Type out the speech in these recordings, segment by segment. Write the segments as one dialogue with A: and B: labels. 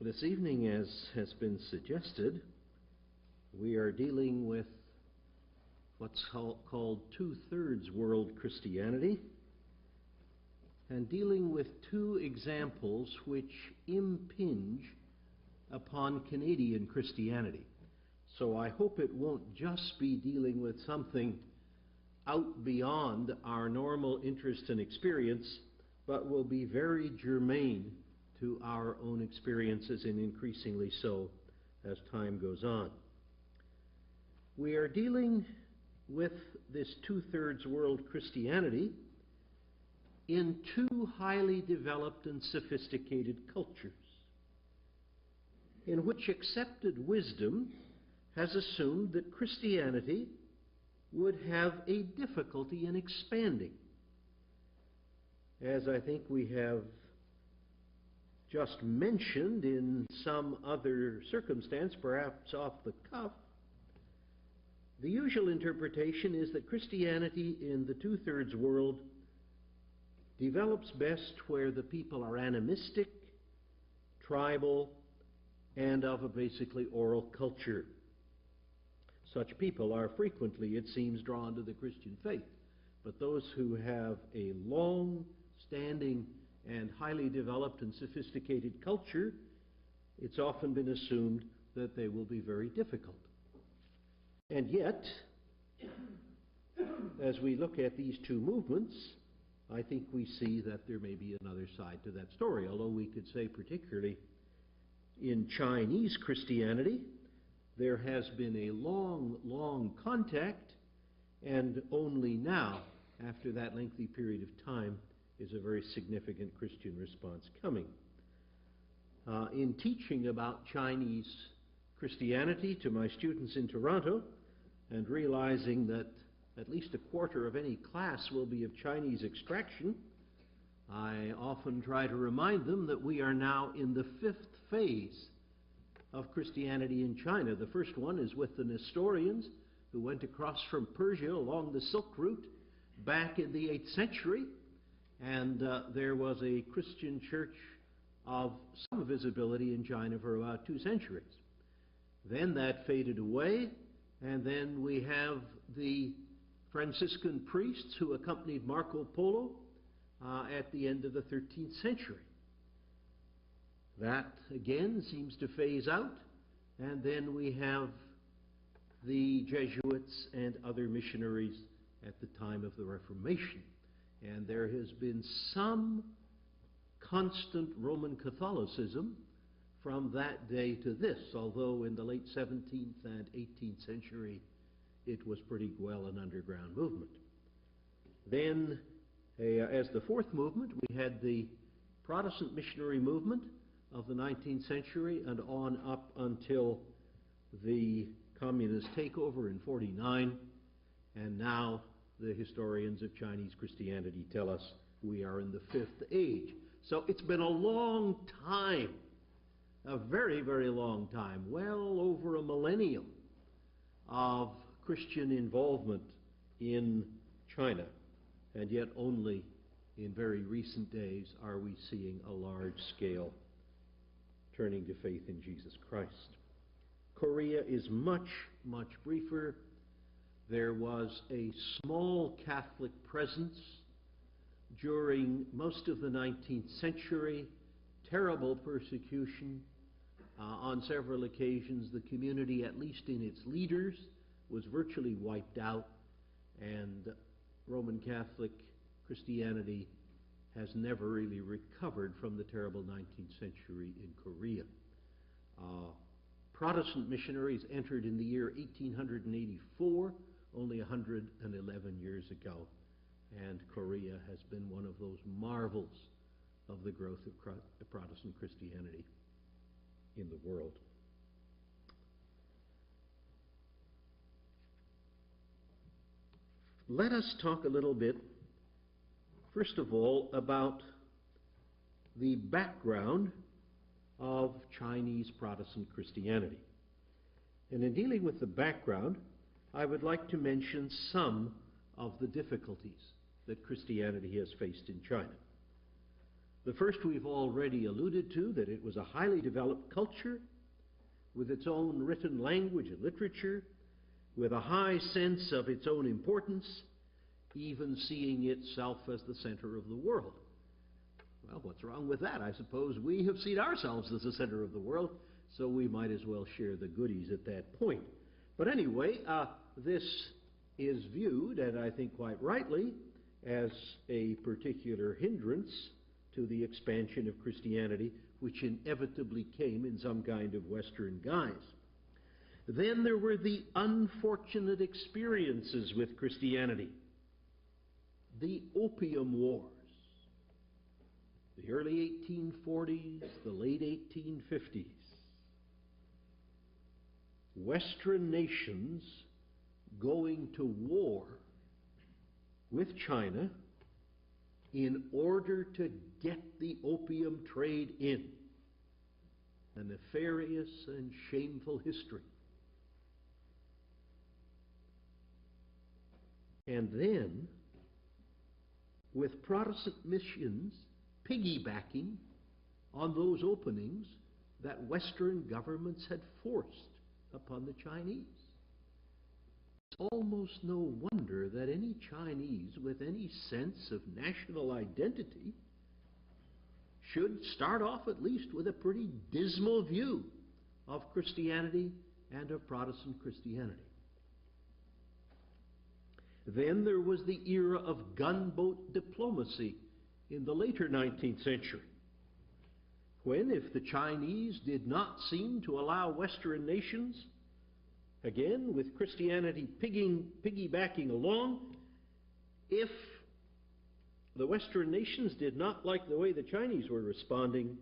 A: This evening, as has been suggested, we are dealing with what's called two-thirds world Christianity, and dealing with two examples which impinge upon Canadian Christianity. So I hope it won't just be dealing with something out beyond our normal interest and experience, but will be very germane to our own experiences, and increasingly so as time goes on. We are dealing with this two-thirds world Christianity in two highly developed and sophisticated cultures, in which accepted wisdom has assumed that Christianity would have a difficulty in expanding. As I think we have just mentioned in some other circumstance, perhaps off the cuff, the usual interpretation is that Christianity in the two-thirds world develops best where the people are animistic, tribal, and of a basically oral culture. Such people are frequently, it seems, drawn to the Christian faith. But those who have a long-standing and highly developed and sophisticated culture, it's often been assumed that they will be very difficult. And yet, as we look at these two movements, I think we see that there may be another side to that story, although we could say particularly in Chinese Christianity, there has been a long contact, and only now, after that lengthy period of time, is a very significant Christian response coming. In teaching about Chinese Christianity to my students in Toronto, and realizing that at least a quarter of any class will be of Chinese extraction, I often try to remind them that we are now in the fifth phase of Christianity in China. The first one is with the Nestorians, who went across from Persia along the Silk Route back in the 8th century, and there was a Christian church of some visibility in China for about 2 centuries. Then that faded away, and then we have the Franciscan priests who accompanied Marco Polo at the end of the 13th century. That, again, seems to phase out, and then we have the Jesuits and other missionaries at the time of the Reformation. And there has been some constant Roman Catholicism from that day to this, although in the late 17th and 18th century it was pretty well an underground movement. Then, as the fourth movement, we had the Protestant missionary movement of the 19th century and on up until the communist takeover in 1949, and now the historians of Chinese Christianity tell us we are in the fifth age. So it's been a long time, a very, very long time, well over a millennium of Christian involvement in China, and yet only in very recent days are we seeing a large-scale turning to faith in Jesus Christ. Korea is much briefer. There was a small Catholic presence during most of the 19th century, terrible persecution. On several occasions, the community, at least in its leaders, was virtually wiped out, and Roman Catholic Christianity has never really recovered from the terrible 19th century in Korea. Protestant missionaries entered in the year 1884, only 111 years ago, and Korea has been one of those marvels of the growth of Protestant Christianity in the world. Let us talk a little bit, first of all, about the background of Chinese Protestant Christianity. And in dealing with the background, I would like to mention some of the difficulties that Christianity has faced in China. The first we've already alluded to, that it was a highly developed culture with its own written language and literature, with a high sense of its own importance, even seeing itself as the center of the world. Well, what's wrong with that? I suppose we have seen ourselves as the center of the world, so we might as well share the goodies at that point. But anyway, this is viewed, and I think quite rightly, as a particular hindrance to the expansion of Christianity, which inevitably came in some kind of Western guise. Then there were the unfortunate experiences with Christianity. The Opium Wars, the early 1840s, the late 1850s. Western nations going to war with China in order to get the opium trade in. A nefarious and shameful history. And then, with Protestant missions piggybacking on those openings that Western governments had forced upon the Chinese. It's almost no wonder that any Chinese with any sense of national identity should start off at least with a pretty dismal view of Christianity and of Protestant Christianity. Then there was the era of gunboat diplomacy in the later 19th century, when if the Chinese did not seem to allow Western nations, again with Christianity piggybacking along, if the Western nations did not like the way the Chinese were responding,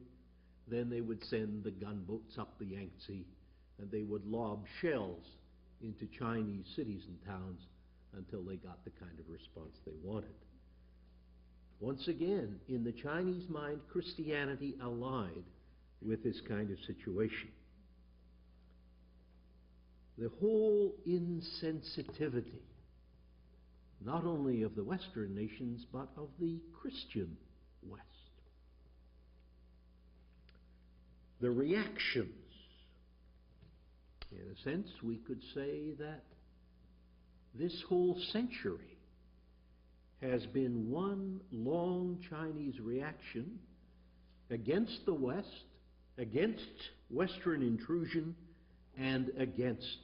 A: then they would send the gunboats up the Yangtze and they would lob shells into Chinese cities and towns until they got the kind of response they wanted. Once again, in the Chinese mind, Christianity allied with this kind of situation. The whole insensitivity, not only of the Western nations, but of the Christian West. The reactions. In a sense, we could say that this whole century has been one long Chinese reaction against the West, against Western intrusion, and against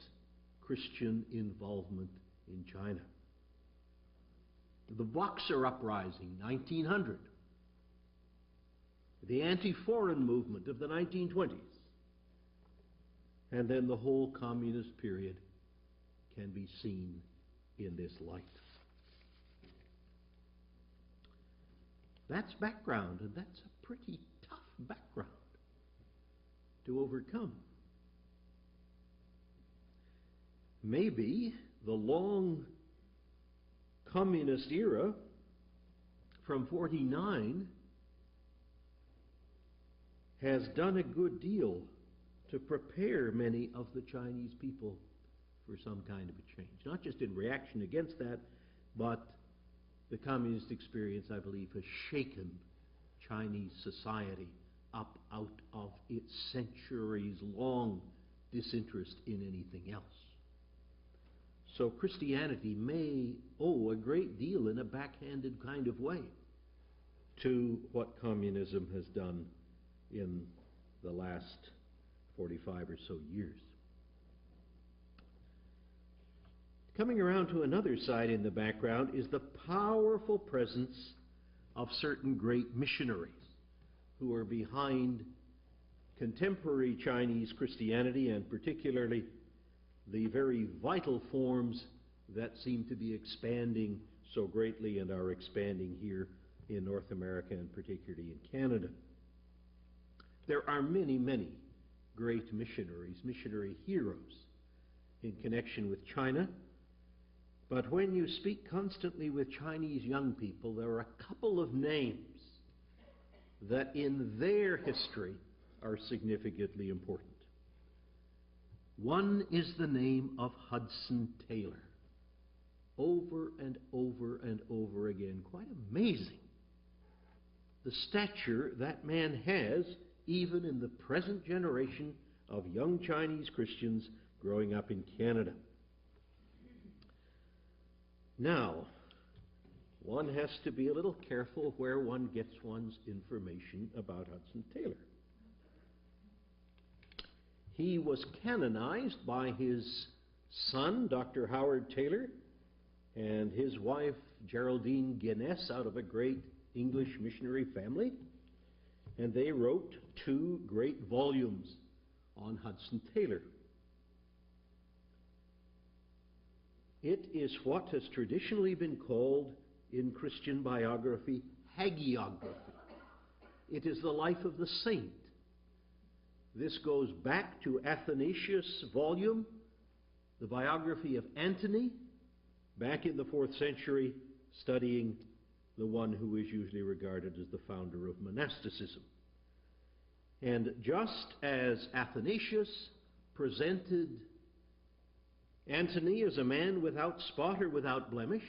A: Christian involvement in China. The Boxer Uprising, 1900. The anti-foreign movement of the 1920s. And then the whole communist period can be seen in this light. That's background, and that's a pretty tough background to overcome. Maybe the long communist era from 49 has done a good deal to prepare many of the Chinese people for some kind of a change. Not just in reaction against that, but the communist experience, I believe, has shaken Chinese society up out of its centuries-long disinterest in anything else. So Christianity may owe a great deal in a backhanded kind of way to what communism has done in the last 45 or so years. Coming around to another side in the background is the powerful presence of certain great missionaries who are behind contemporary Chinese Christianity, and particularly the very vital forms that seem to be expanding so greatly and are expanding here in North America and particularly in Canada. There are many, many great missionaries, missionary heroes in connection with China. But when you speak constantly with Chinese young people, there are a couple of names that in their history are significantly important. One is the name of Hudson Taylor. Over and over and over again. Quite amazing the stature that man has, even in the present generation of young Chinese Christians growing up in Canada. Now, one has to be a little careful where one gets one's information about Hudson Taylor. He was canonized by his son, Dr. Howard Taylor, and his wife, Geraldine Guinness, out of a great English missionary family, and they wrote 2 great volumes on Hudson Taylor. It is what has traditionally been called in Christian biography hagiography. It is the life of the saint. This goes back to Athanasius' volume, the biography of Antony, back in the 4th century, studying the one who is usually regarded as the founder of monasticism. And just as Athanasius presented Antony as a man without spot or without blemish,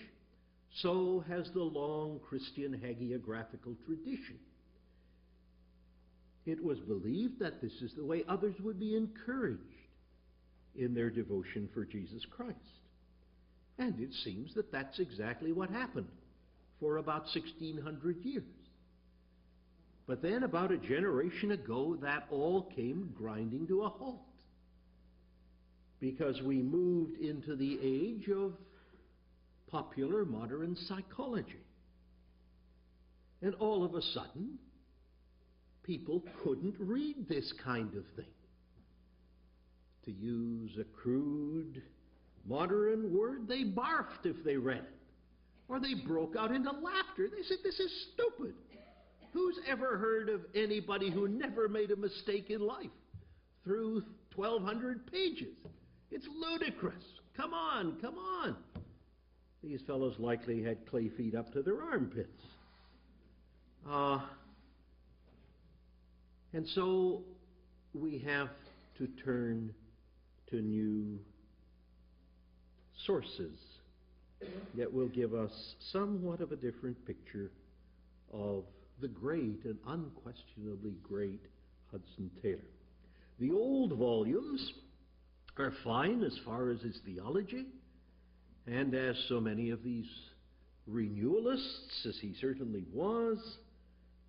A: so has the long Christian hagiographical tradition. It was believed that this is the way others would be encouraged in their devotion for Jesus Christ. And it seems that that's exactly what happened for about 1,600 years. But then about a generation ago, that all came grinding to a halt, because we moved into the age of popular modern psychology. And all of a sudden, people couldn't read this kind of thing. To use a crude modern word, they barfed if they read it. Or they broke out into laughter. They said, "This is stupid. Who's ever heard of anybody who never made a mistake in life through 1,200 pages? It's ludicrous. Come on, come on." These fellows likely had clay feet up to their armpits. And so we have to turn to new sources that will give us somewhat of a different picture of the great and unquestionably great Hudson Taylor. The old volumes are fine as far as his theology, and as so many of these renewalists, as he certainly was,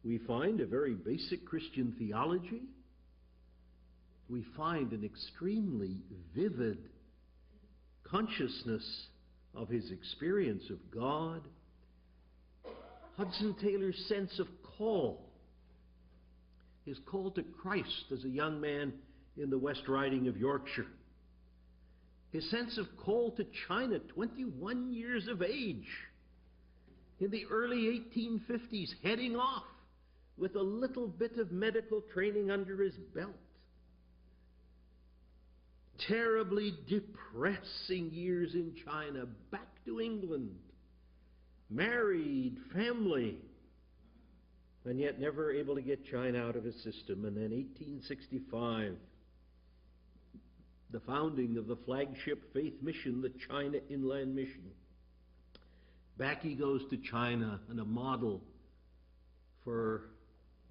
A: we find a very basic Christian theology. We find an extremely vivid consciousness of his experience of God. Hudson Taylor's sense of call, his call to Christ as a young man in the West Riding of Yorkshire, his sense of call to China, 21 years of age, in the early 1850s, heading off with a little bit of medical training under his belt. Terribly depressing years in China, back to England, married, family, and yet never able to get China out of his system. And then 1865, the founding of the flagship faith mission, the China Inland Mission. Back he goes to China, and a model for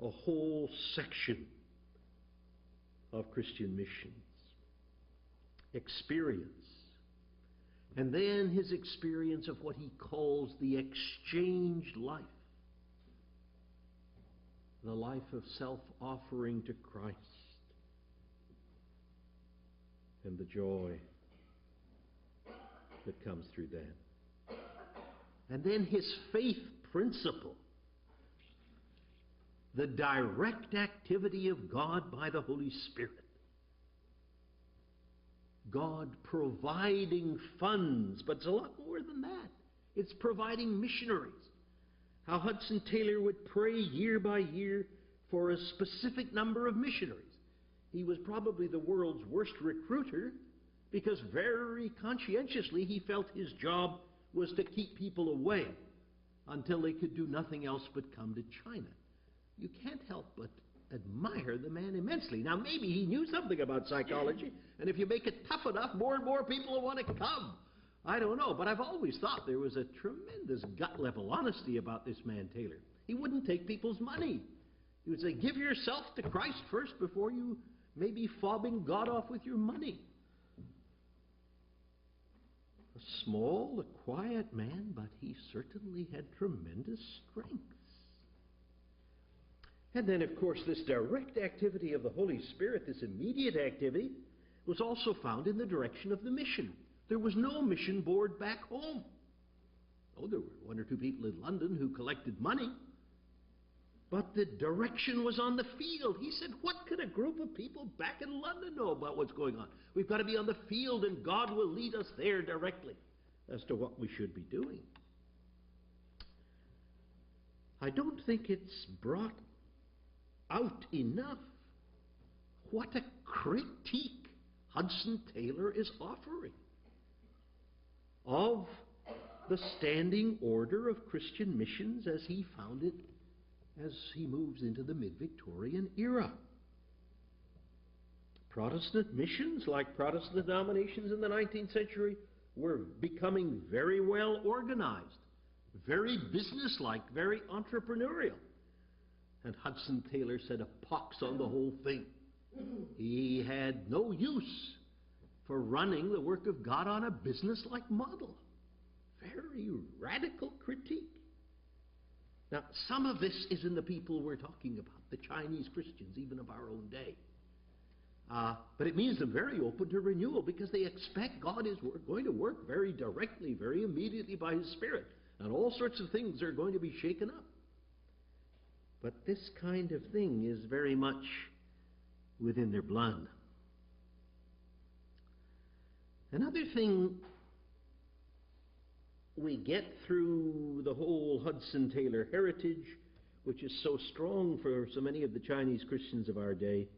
A: a whole section of Christian missions. Experience. And then his experience of what he calls the exchanged life. The life of self-offering to Christ. And the joy that comes through that. And then his faith principle. The direct activity of God by the Holy Spirit. God providing funds, but it's a lot more than that. It's providing missionaries. How Hudson Taylor would pray year by year for a specific number of missionaries. He was probably the world's worst recruiter because very conscientiously he felt his job was to keep people away until they could do nothing else but come to China. You can't help but admire the man immensely. Now, maybe he knew something about psychology, and if you make it tough enough, more and more people will want to come. I don't know, but I've always thought there was a tremendous gut-level honesty about this man Taylor. He wouldn't take people's money. He would say, give yourself to Christ first before you may be fobbing God off with your money. A small, a quiet man, but he certainly had tremendous strength. And then, of course, this direct activity of the Holy Spirit, this immediate activity, was also found in the direction of the mission. There was no mission board back home. Oh, there were one or two people in London who collected money, but the direction was on the field. He said, what could a group of people back in London know about what's going on? We've got to be on the field, and God will lead us there directly as to what we should be doing. I don't think it's brought out enough what a critique Hudson Taylor is offering of the standing order of Christian missions as he found it as he moves into the mid-Victorian era. Protestant missions, like Protestant denominations in the 19th century, were becoming very well organized, very businesslike, very entrepreneurial. And Hudson Taylor said a pox on the whole thing. He had no use for running the work of God on a business-like model. Very radical critique. Now, some of this is in the people we're talking about, the Chinese Christians, even of our own day. But it means they're very open to renewal because they expect God is going to work very directly, very immediately by His Spirit. And all sorts of things are going to be shaken up. But this kind of thing is very much within their blood. Another thing we get through the whole Hudson Taylor heritage, which is so strong for so many of the Chinese Christians of our day,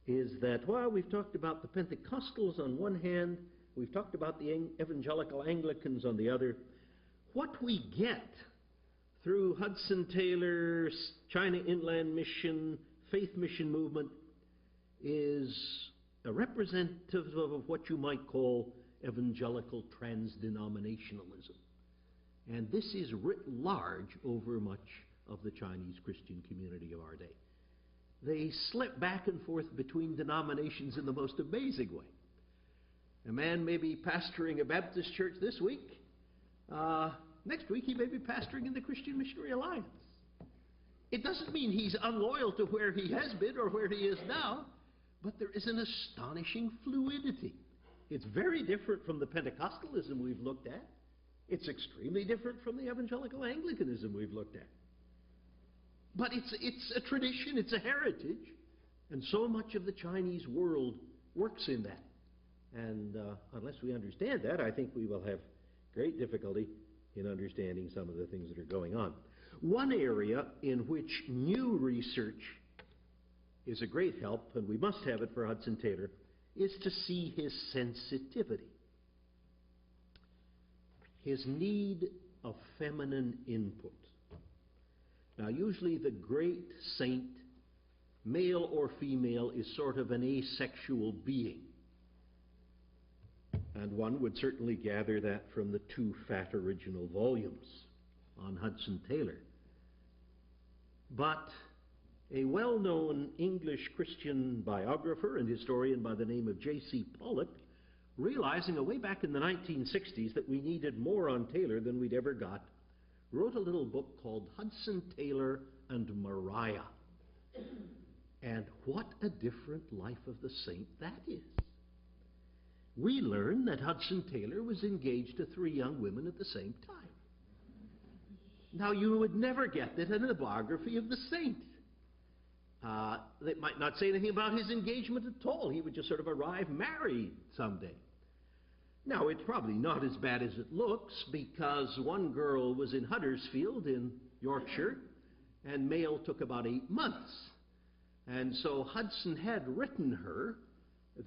A: is that while we've talked about the Pentecostals on one hand, we've talked about the evangelical Anglicans on the other, what we get through Hudson Taylor's China Inland Mission, faith mission movement, is a representative of what you might call evangelical transdenominationalism. And this is writ large over much of the Chinese Christian community of our day. They slip back and forth between denominations in the most amazing way. A man may be pastoring a Baptist church this week. Next week he may be pastoring in the Christian Missionary Alliance. It doesn't mean he's unloyal to where he has been or where he is now, but there is an astonishing fluidity. It's very different from the Pentecostalism we've looked at. It's extremely different from the evangelical Anglicanism we've looked at. But it's a tradition, it's a heritage, and so much of the Chinese world works in that. And unless we understand that, I think we will have great difficulty in understanding some of the things that are going on. One area in which new research is a great help, and we must have it for Hudson Taylor, is to see his sensitivity, his need of feminine input. Now, usually the great saint, male or female, is sort of an asexual being. And one would certainly gather that from the 2 fat original volumes on Hudson Taylor. But a well-known English Christian biographer and historian by the name of J.C. Pollock, realizing way back in the 1960s that we needed more on Taylor than we'd ever got, wrote a little book called Hudson Taylor and Maria. And what a different life of the saint that is. We learn that Hudson Taylor was engaged to 3 young women at the same time. Now, you would never get that in a biography of the saint. They might not say anything about his engagement at all. He would just sort of arrive married someday. Now, it's probably not as bad as it looks, because one girl was in Huddersfield in Yorkshire, and mail took about 8 months. And so Hudson had written her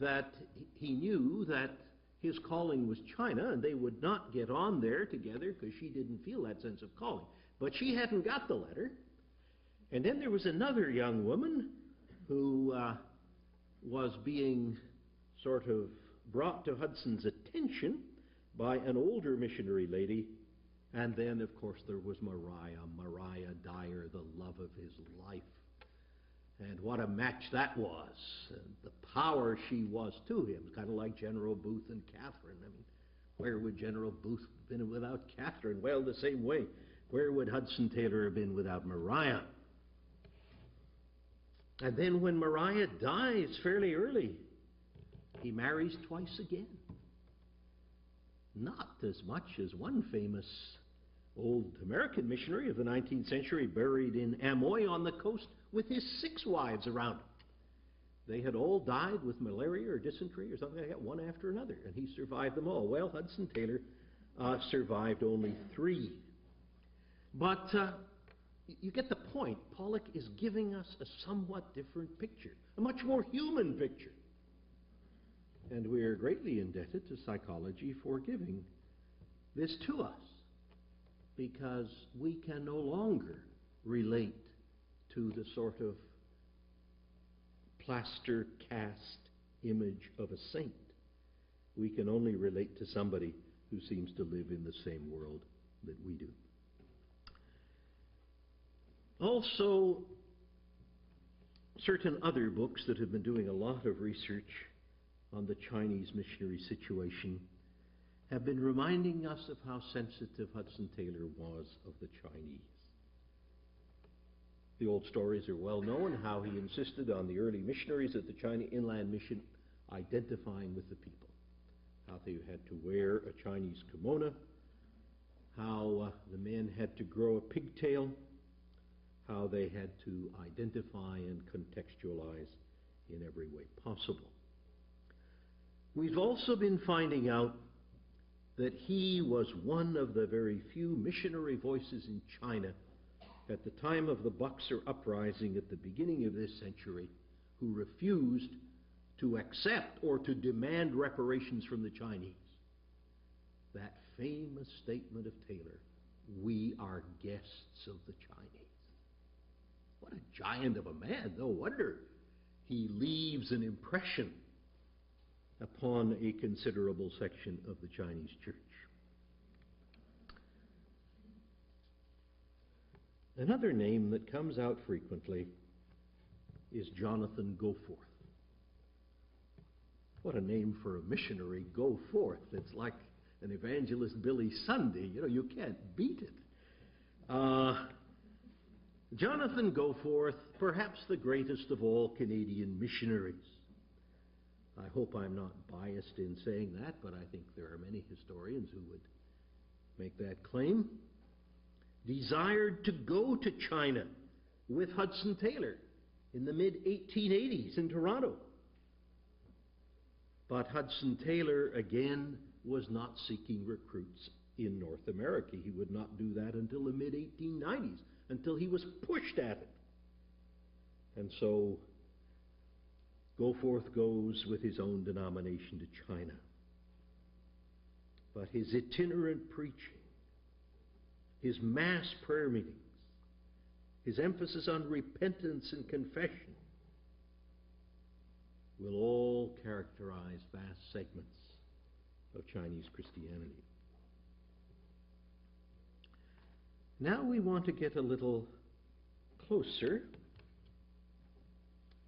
A: that he knew that his calling was China, and they would not get on there together because she didn't feel that sense of calling. But she hadn't got the letter. And then there was another young woman who was being sort of brought to Hudson's attention by an older missionary lady And then, of course, there was Maria Dyer, the love of his life. And what a match that was. And the power she was to him, kind of like General Booth and Catherine. I mean, where would General Booth have been without Catherine? Well, the same way. Where would Hudson Taylor have been without Maria? And then when Maria dies fairly early, he marries twice again. Not as much as one famous old American missionary of the 19th century buried in Amoy on the coast with his 6 wives around him. They had all died with malaria or dysentery or something like that, one after another, and he survived them all. Well, Hudson Taylor survived only 3. But you get the point. Pollock is giving us a somewhat different picture, a much more human picture. And we are greatly indebted to psychology for giving this to us, because we can no longer relate to the sort of plaster cast image of a saint. We can only relate to somebody who seems to live in the same world that we do. Also, certain other books that have been doing a lot of research on the Chinese missionary situation have been reminding us of how sensitive Hudson Taylor was of the Chinese. The old stories are well known, how he insisted on the early missionaries at the China Inland Mission identifying with the people, how they had to wear a Chinese kimono, how the men had to grow a pigtail, how they had to identify and contextualize in every way possible. We've also been finding out that he was one of the very few missionary voices in China at the time of the Boxer Uprising at the beginning of this century who refused to accept or to demand reparations from the Chinese. That famous statement of Taylor, "We are guests of the Chinese." What a giant of a man. No wonder he leaves an impression upon a considerable section of the Chinese church. Another name that comes out frequently is Jonathan Goforth. What a name for a missionary, Goforth. It's like an evangelist Billy Sunday. You know, you can't beat it. Jonathan Goforth, perhaps the greatest of all Canadian missionaries. I hope I'm not biased in saying that, but I think there are many historians who would make that claim. Desired to go to China with Hudson Taylor in the mid-1880s in Toronto. But Hudson Taylor, again, was not seeking recruits in North America. He would not do that until the mid-1890s, until he was pushed at it. And so Goforth goes with his own denomination to China. But his itinerant preaching, his mass prayer meetings, his emphasis on repentance and confession will all characterize vast segments of Chinese Christianity. Now we want to get a little closer.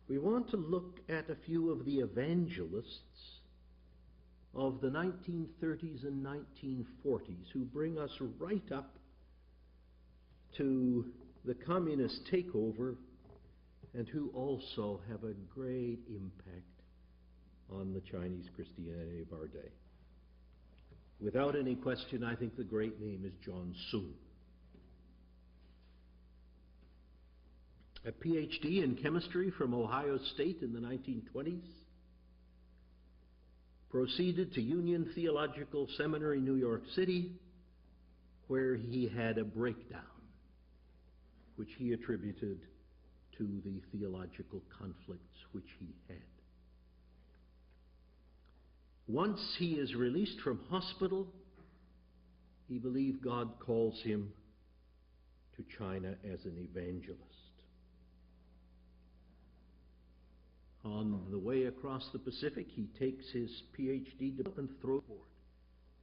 A: We want to look at a few of the evangelists of the 1930s and 1940s who bring us right up to the communist takeover and who also have a great impact on the Chinese Christianity of our day. Without any question, I think the great name is John Soong. A PhD in chemistry from Ohio State in the 1920s, proceeded to Union Theological Seminary, New York City, where he had a breakdown, which he attributed to the theological conflicts which he had. Once he is released from hospital, he believed God calls him to China as an evangelist. On the way across the Pacific, he takes his PhD and throws it forward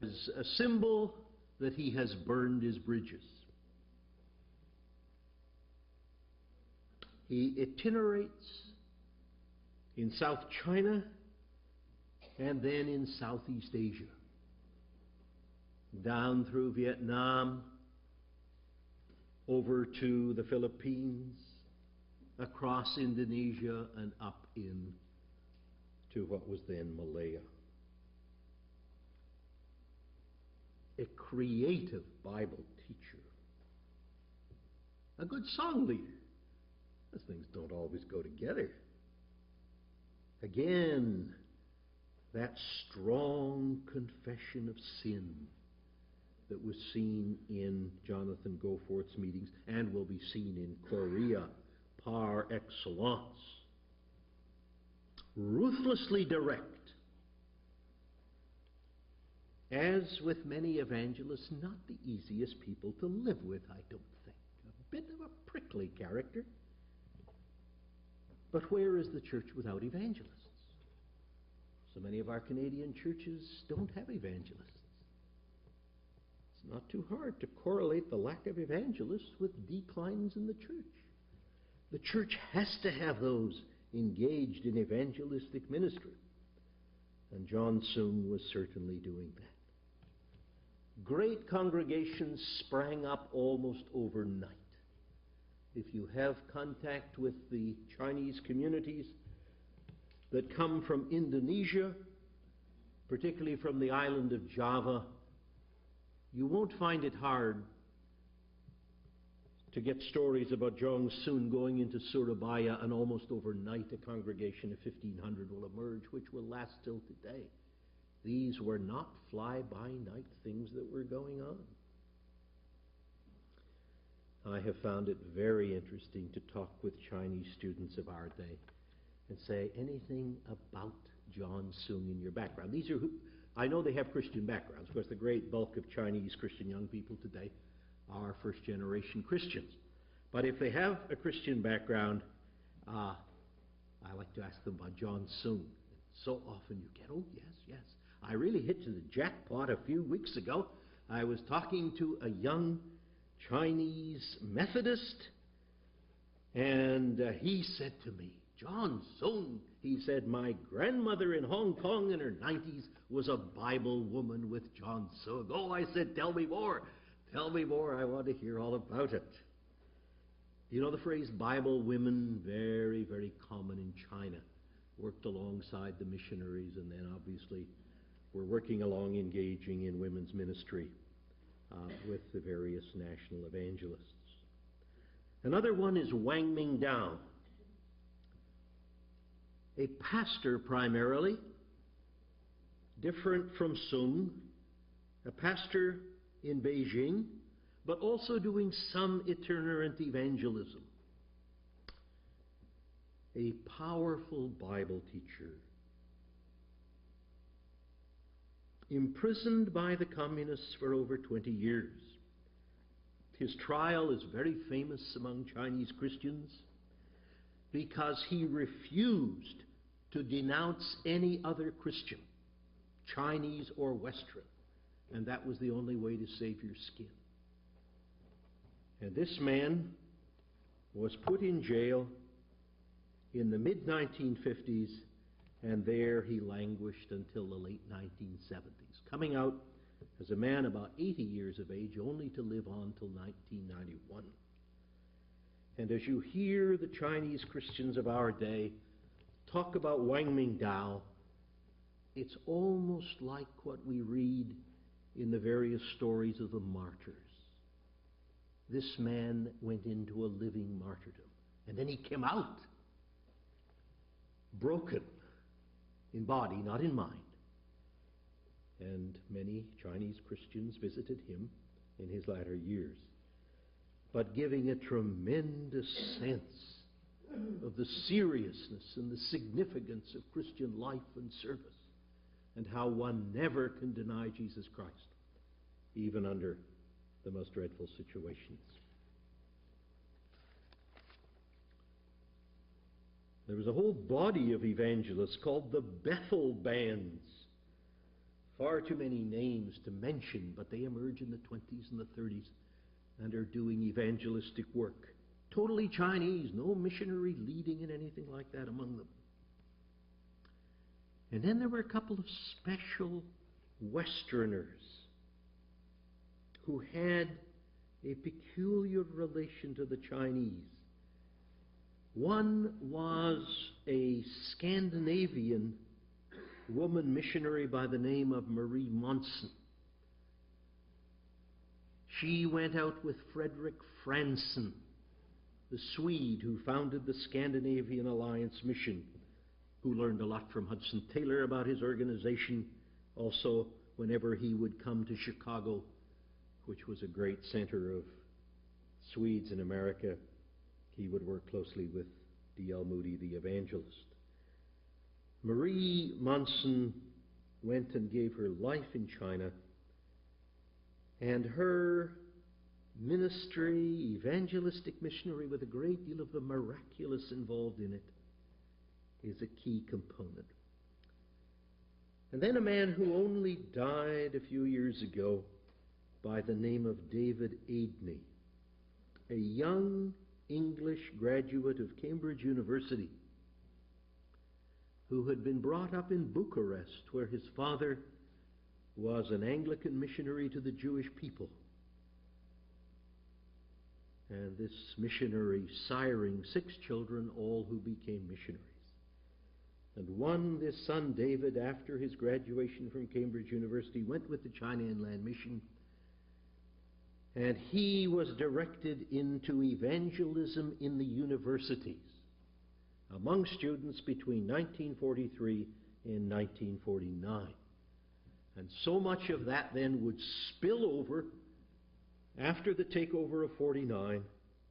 A: as a symbol that he has burned his bridges. He itinerates in South China and then in Southeast Asia, down through Vietnam, over to the Philippines, across Indonesia, and up into what was then Malaya. A creative Bible teacher, a good song leader. Those things don't always go together. Again, that strong confession of sin that was seen in Jonathan Goforth's meetings and will be seen in Korea par excellence. Ruthlessly direct. As with many evangelists, not the easiest people to live with, I don't think. A bit of a prickly character. But where is the church without evangelists? So many of our Canadian churches don't have evangelists. It's not too hard to correlate the lack of evangelists with declines in the church. The church has to have those engaged in evangelistic ministry. And John Soong was certainly doing that. Great congregations sprang up almost overnight. If you have contact with the Chinese communities that come from Indonesia, particularly from the island of Java, you won't find it hard to get stories about John Soong going into Surabaya, and almost overnight a congregation of 1,500 will emerge, which will last till today. These were not fly-by-night things that were going on. I have found it very interesting to talk with Chinese students of our day and say, anything about John Soong in your background? These are who, I know they have Christian backgrounds. Of course, the great bulk of Chinese Christian young people today are first-generation Christians. But if they have a Christian background, I like to ask them about John Soong. So often you get, oh, yes, yes. I really hit the jackpot a few weeks ago. I was talking to a young Chinese Methodist, and he said to me, John Soong, he said, my grandmother in Hong Kong in her 90s was a Bible woman with John Soong. Oh, I said, tell me more. Tell me more. I want to hear all about it. You know the phrase Bible women, very, very common in China. Worked alongside the missionaries, and then obviously were working along, engaging in women's ministry with the various national evangelists. Another one is Wang Mingdao, a pastor primarily, different from Soong, a pastor in Beijing, but also doing some itinerant evangelism. A powerful Bible teacher, imprisoned by the communists for over 20 years. His trial is very famous among Chinese Christians because he refused to denounce any other Christian, Chinese or Western, and that was the only way to save your skin. And this man was put in jail in the mid-1950s, and there he languished until the late 1970s, coming out as a man about 80 years of age, only to live on till 1991. And as you hear the Chinese Christians of our day talk about Wang Mingdao, it's almost like what we read in the various stories of the martyrs. This man went into a living martyrdom, and then he came out broken in body, not in mind. And many Chinese Christians visited him in his latter years, but giving a tremendous sense of the seriousness and the significance of Christian life and service, and how one never can deny Jesus Christ, even under the most dreadful situations. There was a whole body of evangelists called the Bethel Bands, Far too many names to mention, but they emerge in the 20s and the 30s and are doing evangelistic work. Totally Chinese, no missionary leading in anything like that among them. And then there were a couple of special Westerners who had a peculiar relation to the Chinese. One was a Scandinavian woman missionary by the name of Marie Monson. She went out with Frederick Franson, the Swede who founded the Scandinavian Alliance Mission, who learned a lot from Hudson Taylor about his organization. Also, whenever he would come to Chicago, which was a great center of Swedes in America, he would work closely with D.L. Moody, the evangelist. Marie Monson went and gave her life in China, and her ministry, evangelistic missionary with a great deal of the miraculous involved in it, is a key component. And then a man who only died a few years ago by the name of David Aidney, a young English graduate of Cambridge University who had been brought up in Bucharest, where his father was an Anglican missionary to the Jewish people. And this missionary siring 6 children, all who became missionaries. And one, this son David, after his graduation from Cambridge University, went with the China Inland Mission, and he was directed into evangelism in the universities among students between 1943 and 1949. And so much of that then would spill over after the takeover of 49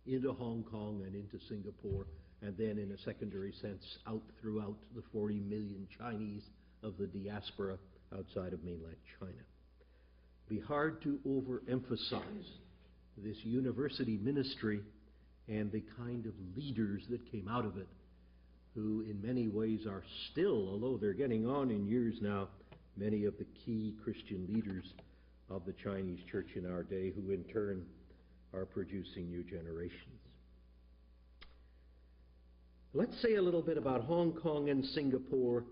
A: into Hong Kong and into Singapore, and then in a secondary sense out throughout the 40 million Chinese of the diaspora outside of mainland China. It would be hard to overemphasize this university ministry and the kind of leaders that came out of it, who in many ways are still, although they're getting on in years now, many of the key Christian leaders of the Chinese church in our day, who in turn are producing new generations. Let's say a little bit about Hong Kong and Singapore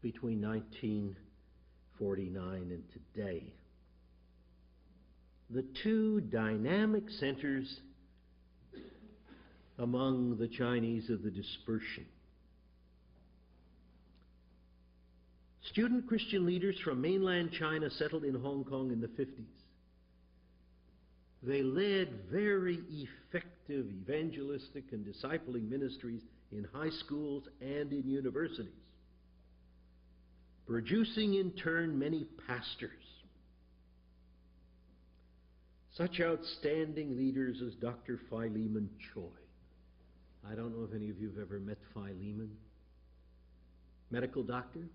A: between 1949 and today. The two dynamic centers among the Chinese of the dispersion. Student Christian leaders from mainland China settled in Hong Kong in the 50s. They led very effective evangelistic and discipling ministries in high schools and in universities, producing in turn many pastors. Such outstanding leaders as Dr. Philemon Choi. I don't know if any of you have ever met Philemon. Medical doctor.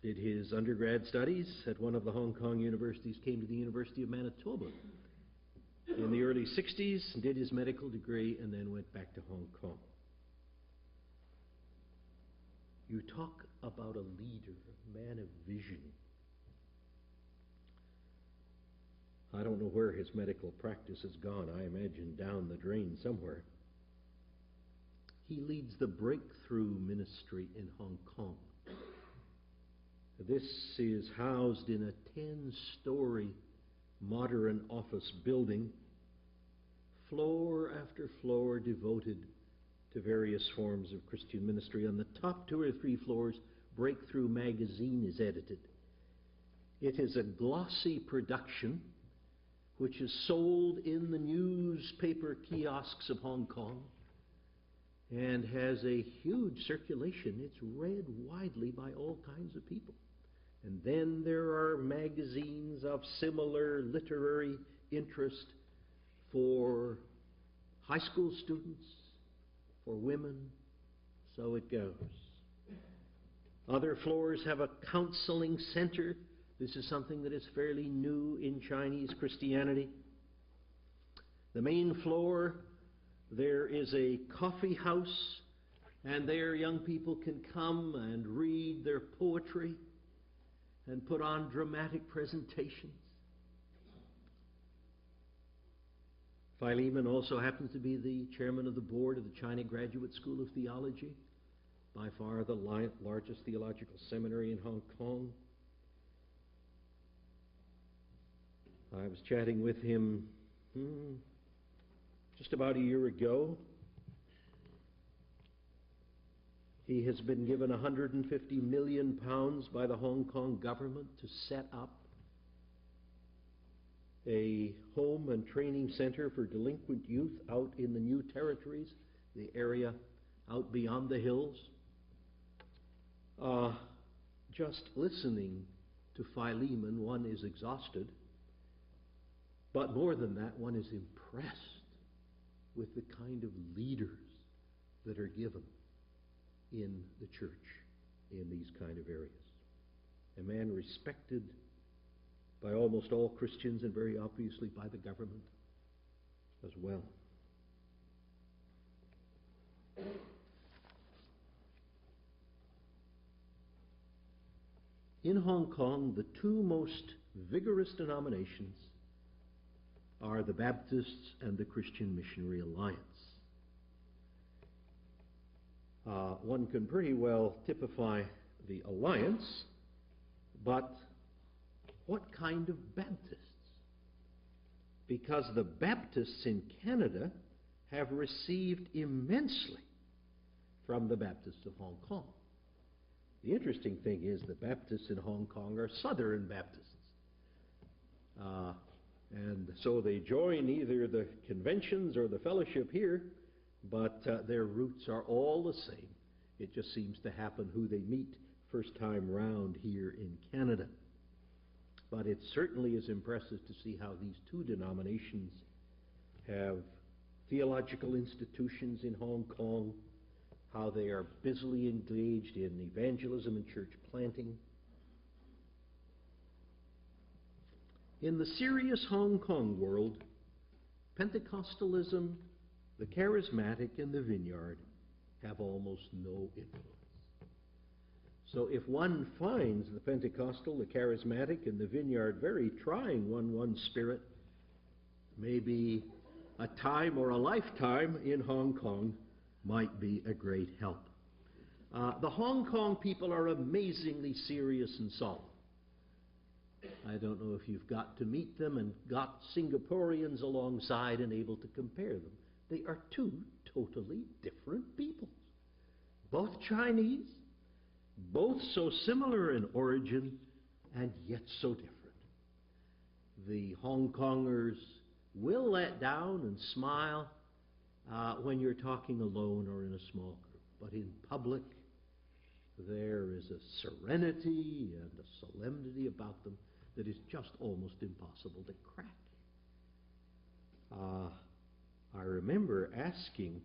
A: Did his undergrad studies at one of the Hong Kong universities, came to the University of Manitoba in the early 60s, did his medical degree, and then went back to Hong Kong. You talk about a leader, a man of vision. I don't know where his medical practice has gone. I imagine down the drain somewhere. He leads the breakthrough ministry in Hong Kong. This is housed in a 10-story modern office building, floor after floor devoted to various forms of Christian ministry. On the top 2 or 3 floors, Breakthrough magazine is edited. It is a glossy production which is sold in the newspaper kiosks of Hong Kong and has a huge circulation. It's read widely by all kinds of people. And then there are magazines of similar literary interest for high school students, for women. So it goes. Other floors have a counseling center. This is something that is fairly new in Chinese Christianity. The main floor, there is a coffee house, and there young people can come and read their poetry and put on dramatic presentations. Philemon also happens to be the chairman of the board of the China Graduate School of Theology, by far the largest theological seminary in Hong Kong. I was chatting with him just about a year ago. He has been given £150 million by the Hong Kong government to set up a home and training center for delinquent youth out in the New Territories, the area out beyond the hills. Just listening to Philemon, one is exhausted, but more than that, one is impressed with the kind of leaders that are given in the church in these kind of areas. A man respected by almost all Christians and very obviously by the government as well. In Hong Kong, the two most vigorous denominations are the Baptists and the Christian Missionary Alliance. One can pretty well typify the alliance, but what kind of Baptists? Because the Baptists in Canada have received immensely from the Baptists of Hong Kong. The interesting thing is the Baptists in Hong Kong are Southern Baptists. And so they join either the conventions or the fellowship here, but their roots are all the same. It just seems to happen who they meet first time round here in Canada. But it certainly is impressive to see how these two denominations have theological institutions in Hong Kong, how they are busily engaged in evangelism and church planting. In the serious Hong Kong world, Pentecostalism, the charismatic, and the vineyard have almost no influence. So if one finds the Pentecostal, the charismatic, and the vineyard very trying one spirit, maybe a time or a lifetime in Hong Kong might be a great help. The Hong Kong people are amazingly serious and solemn. I don't know if you've got to meet them and got Singaporeans alongside and able to compare them. They are two totally different peoples. Both Chinese, both so similar in origin, and yet so different. The Hong Kongers will let down and smile when you're talking alone or in a small group. But in public, there is a serenity and a solemnity about them that is just almost impossible to crack. I remember asking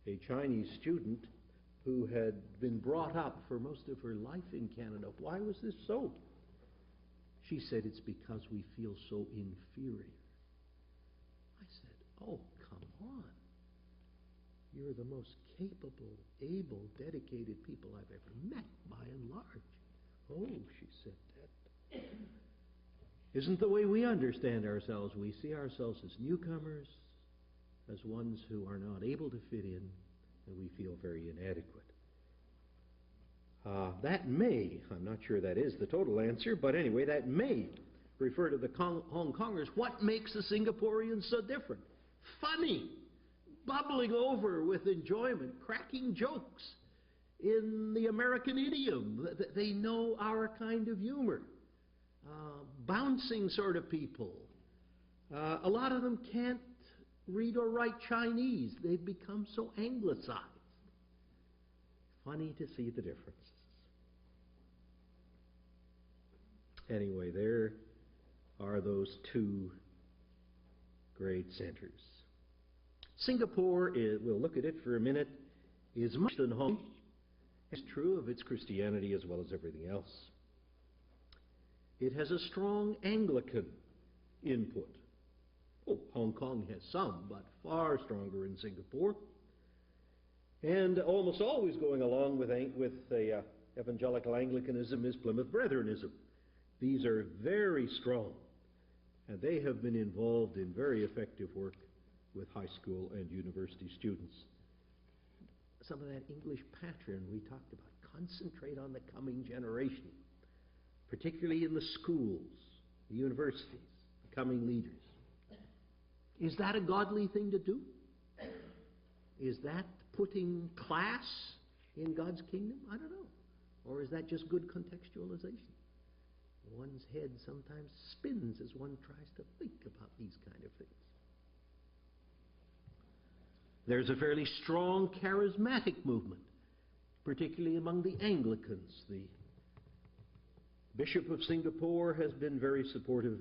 A: a Chinese student who had been brought up for most of her life in Canada, why was this so? She said, it's because we feel so inferior. I said, oh, come on. You're the most capable, able, dedicated people I've ever met, by and large. Oh, she said that. Isn't the way we understand ourselves. We see ourselves as newcomers, as ones who are not able to fit in, and we feel very inadequate. That may, I'm not sure that is the total answer, but anyway, that may refer to the Hong Kongers. What makes the Singaporeans so different? Funny, bubbling over with enjoyment, cracking jokes in the American idiom. They know our kind of humor. Bouncing sort of people. A lot of them can't read or write Chinese. They've become so anglicized. Funny to see the differences. Anyway, there are those two great centers. Singapore, we'll look at it for a minute, is much than Hong Kong. It's true of its Christianity as well as everything else. It has a strong Anglican input. Oh, Hong Kong has some, but far stronger in Singapore. And almost always going along with evangelical Anglicanism is Plymouth Bretheranism. These are very strong, and they have been involved in very effective work with high school and university students. Some of that English pattern we talked about, concentrate on the coming generation, particularly in the schools, the universities, the coming leaders. Is that a godly thing to do? Is that putting class in God's kingdom? I don't know. Or is that just good contextualization? One's head sometimes spins as one tries to think about these kind of things. There's a fairly strong charismatic movement, particularly among the Anglicans. The Bishop of Singapore has been very supportive,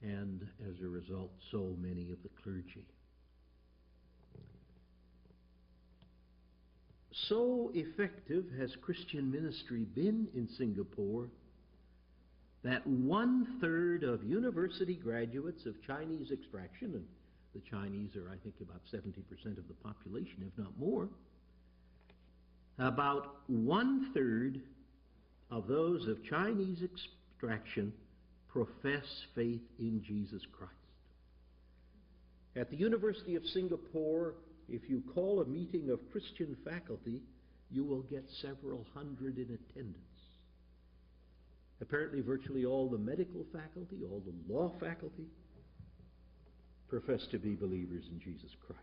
A: and as a result, so many of the clergy. So effective has Christian ministry been in Singapore that 1/3 of university graduates of Chinese extraction, and the Chinese are, I think, about 70% of the population, if not more, about 1/3 of those of Chinese extraction profess faith in Jesus Christ. At the University of Singapore, if you call a meeting of Christian faculty, you will get several hundred in attendance. Apparently, virtually all the medical faculty, all the law faculty, profess to be believers in Jesus Christ.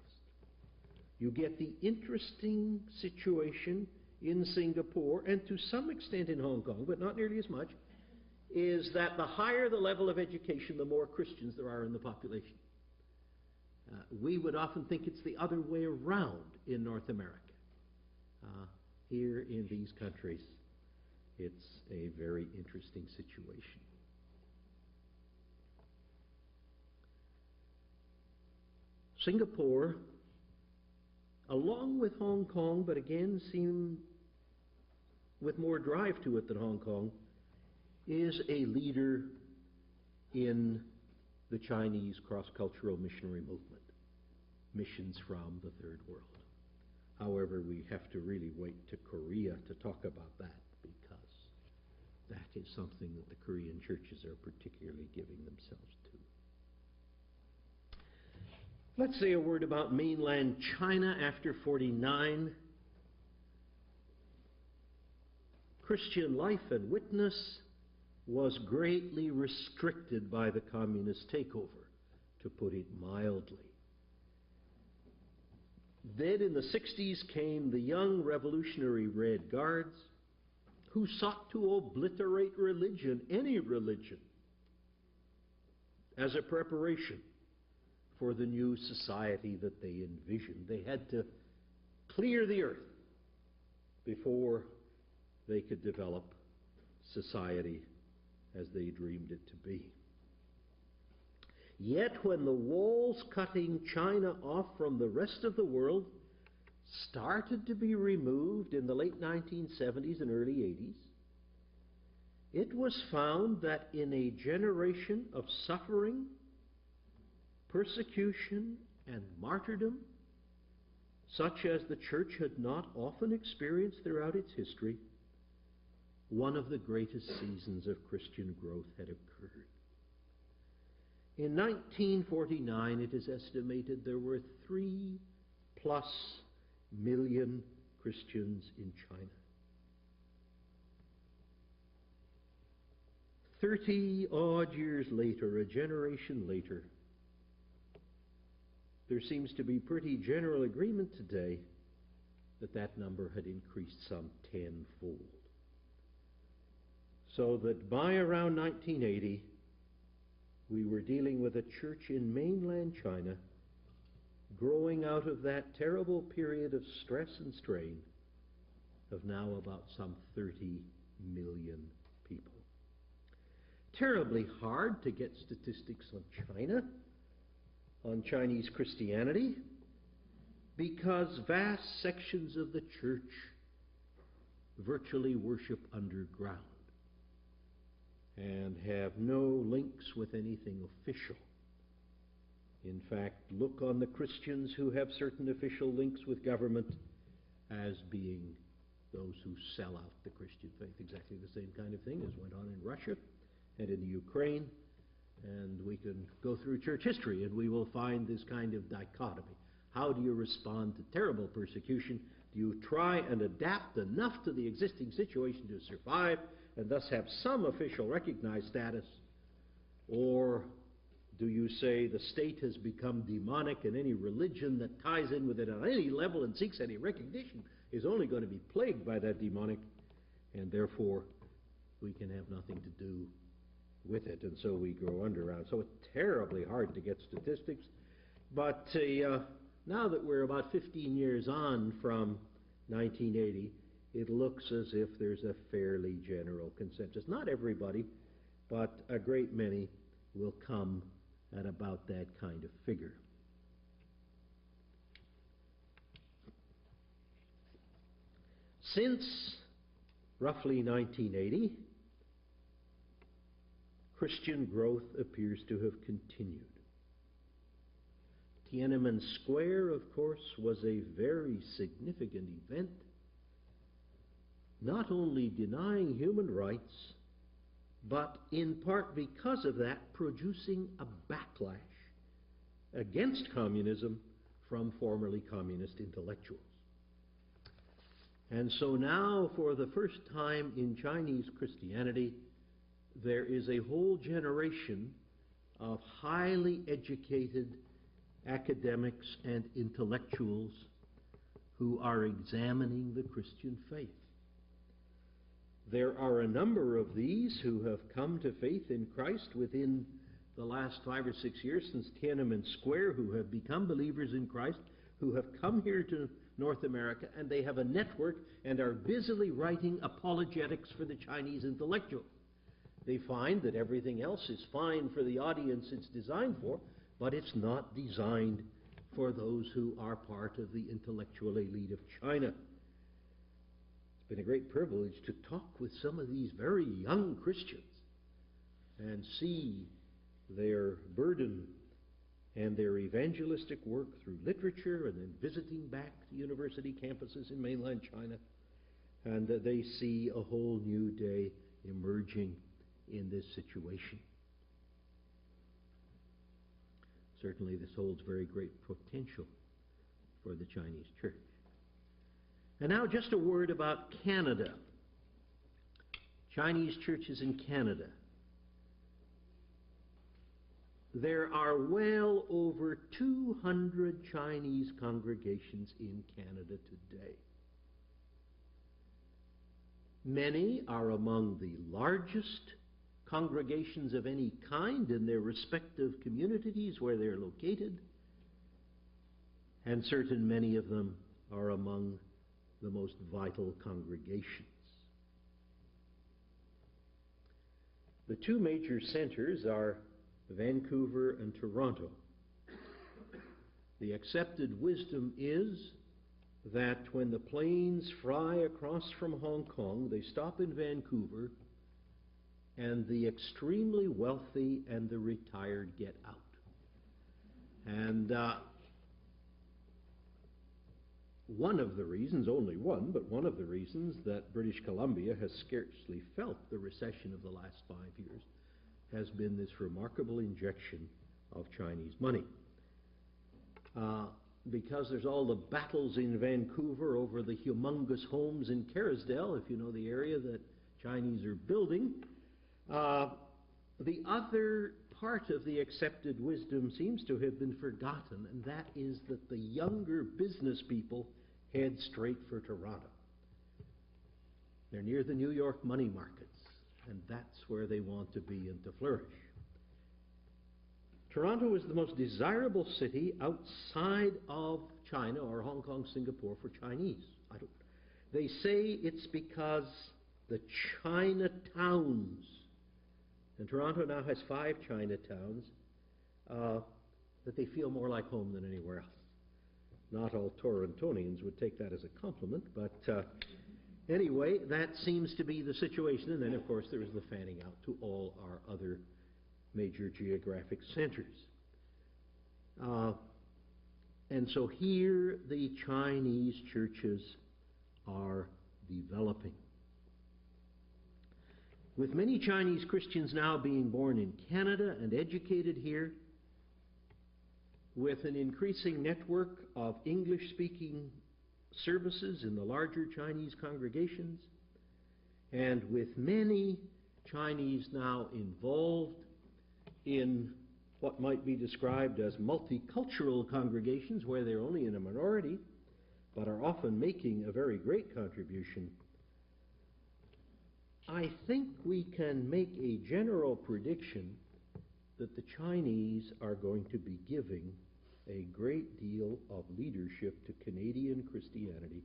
A: You get the interesting situation in Singapore, and to some extent in Hong Kong, but not nearly as much, is that the higher the level of education, the more Christians there are in the population. We would often think it's the other way around in North America. Here in these countries, it's a very interesting situation. Singapore, along with Hong Kong, but again seem with more drive to it than Hong Kong, is a leader in the Chinese cross-cultural missionary movement, missions from the Third World. However, we have to really wait to Korea to talk about that, because that is something that the Korean churches are particularly giving themselves to. Let's say a word about mainland China after 49. Christian life and witness was greatly restricted by the communist takeover, to put it mildly. Then in the 60s came the young revolutionary Red Guards, who sought to obliterate religion, any religion, as a preparation for the new society that they envisioned. They had to clear the earth before they could develop society as they dreamed it to be. Yet when the walls cutting China off from the rest of the world started to be removed in the late 1970s and early 80s, it was found that in a generation of suffering, persecution, and martyrdom, such as the church had not often experienced throughout its history, one of the greatest seasons of Christian growth had occurred. In 1949, it is estimated there were 3+ million Christians in China. 30-odd years later, a generation later, there seems to be pretty general agreement today that that number had increased some tenfold. So that by around 1980, we were dealing with a church in mainland China growing out of that terrible period of stress and strain of now about some 30 million people. Terribly hard to get statistics on China, on Chinese Christianity, because vast sections of the church virtually worship underground and have no links with anything official. In fact, look on the Christians who have certain official links with government as being those who sell out the Christian faith. Exactly the same kind of thing as went on in Russia and in the Ukraine, and we can go through church history and we will find this kind of dichotomy. How do you respond to terrible persecution? Do you try and adapt enough to the existing situation to survive and thus have some official recognized status? Or do you say the state has become demonic and any religion that ties in with it on any level and seeks any recognition is only going to be plagued by that demonic, and therefore we can have nothing to do with it, and so we go underground. So it's terribly hard to get statistics, but now that we're about 15 years on from 1980, it looks as if there's a fairly general consensus. Not everybody, but a great many will come at about that kind of figure. Since roughly 1980, Christian growth appears to have continued. Tiananmen Square, of course, was a very significant event, not only denying human rights, but in part because of that, producing a backlash against communism from formerly communist intellectuals. And so now, for the first time in Chinese Christianity, there is a whole generation of highly educated academics and intellectuals who are examining the Christian faith. There are a number of these who have come to faith in Christ within the last 5 or 6 years since Tiananmen Square, who have become believers in Christ, who have come here to North America, and they have a network and are busily writing apologetics for the Chinese intellectual. They find that everything else is fine for the audience it's designed for, but it's not designed for those who are part of the intellectual elite of China. It's been a great privilege to talk with some of these very young Christians and see their burden and their evangelistic work through literature and then visiting back to university campuses in mainland China, and they see a whole new day emerging in this situation. Certainly this holds very great potential for the Chinese church. And now just a word about Canada. Chinese churches in Canada. There are well over 200 Chinese congregations in Canada today. Many are among the largest congregations of any kind in their respective communities where they're located, and many of them are among the most vital congregations. The two major centers are Vancouver and Toronto. The accepted wisdom is that when the planes fly across from Hong Kong, they stop in Vancouver, and the extremely wealthy and the retired get out. And one of the reasons, only one, but one of the reasons that British Columbia has scarcely felt the recession of the last 5 years has been this remarkable injection of Chinese money. Because there's all the battles in Vancouver over the humongous homes in Kerrisdale, if you know the area that Chinese are building, the other part of the accepted wisdom seems to have been forgotten, and that is that the younger business people head straight for Toronto. They're near the New York money markets, and that's where they want to be and to flourish. Toronto is the most desirable city outside of China or Hong Kong, Singapore for Chinese. They say it's because the Chinatowns, and Toronto now has 5 Chinatowns, that they feel more like home than anywhere else. Not all Torontonians would take that as a compliment, but anyway, that seems to be the situation. And then, of course, there is the fanning out to all our other major geographic centers. And so here the Chinese churches are developing. With many Chinese Christians now being born in Canada and educated here, with an increasing network of English-speaking services in the larger Chinese congregations, and with many Chinese now involved in what might be described as multicultural congregations, where they're only in a minority, but are often making a very great contribution, I think we can make a general prediction that the Chinese are going to be giving a great deal of leadership to Canadian Christianity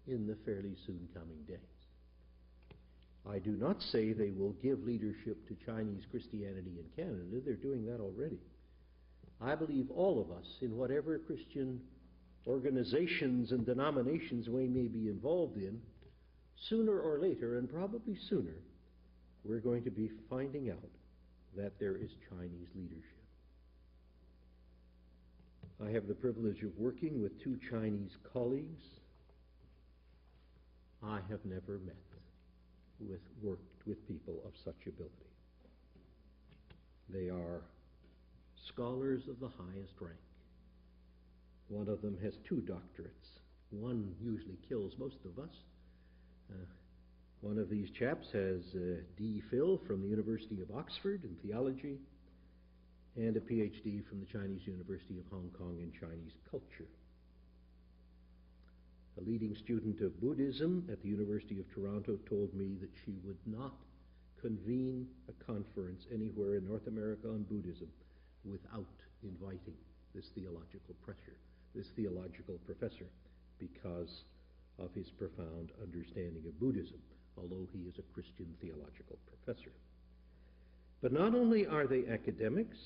A: in the fairly soon coming days. I do not say they will give leadership to Chinese Christianity in Canada. They're doing that already. I believe all of us, in whatever Christian organizations and denominations we may be involved in, sooner or later, and probably sooner, we're going to be finding out that there is Chinese leadership. I have the privilege of working with 2 Chinese colleagues I have never worked with people of such ability. They are scholars of the highest rank. One of them has 2 doctorates. One usually kills most of us. One of these chaps has a D.Phil from the University of Oxford in theology and a PhD from the Chinese University of Hong Kong in Chinese culture. A leading student of Buddhism at the University of Toronto told me that she would not convene a conference anywhere in North America on Buddhism without inviting this theological professor, because of his profound understanding of Buddhism, although he is a Christian theological professor. But not only are they academics,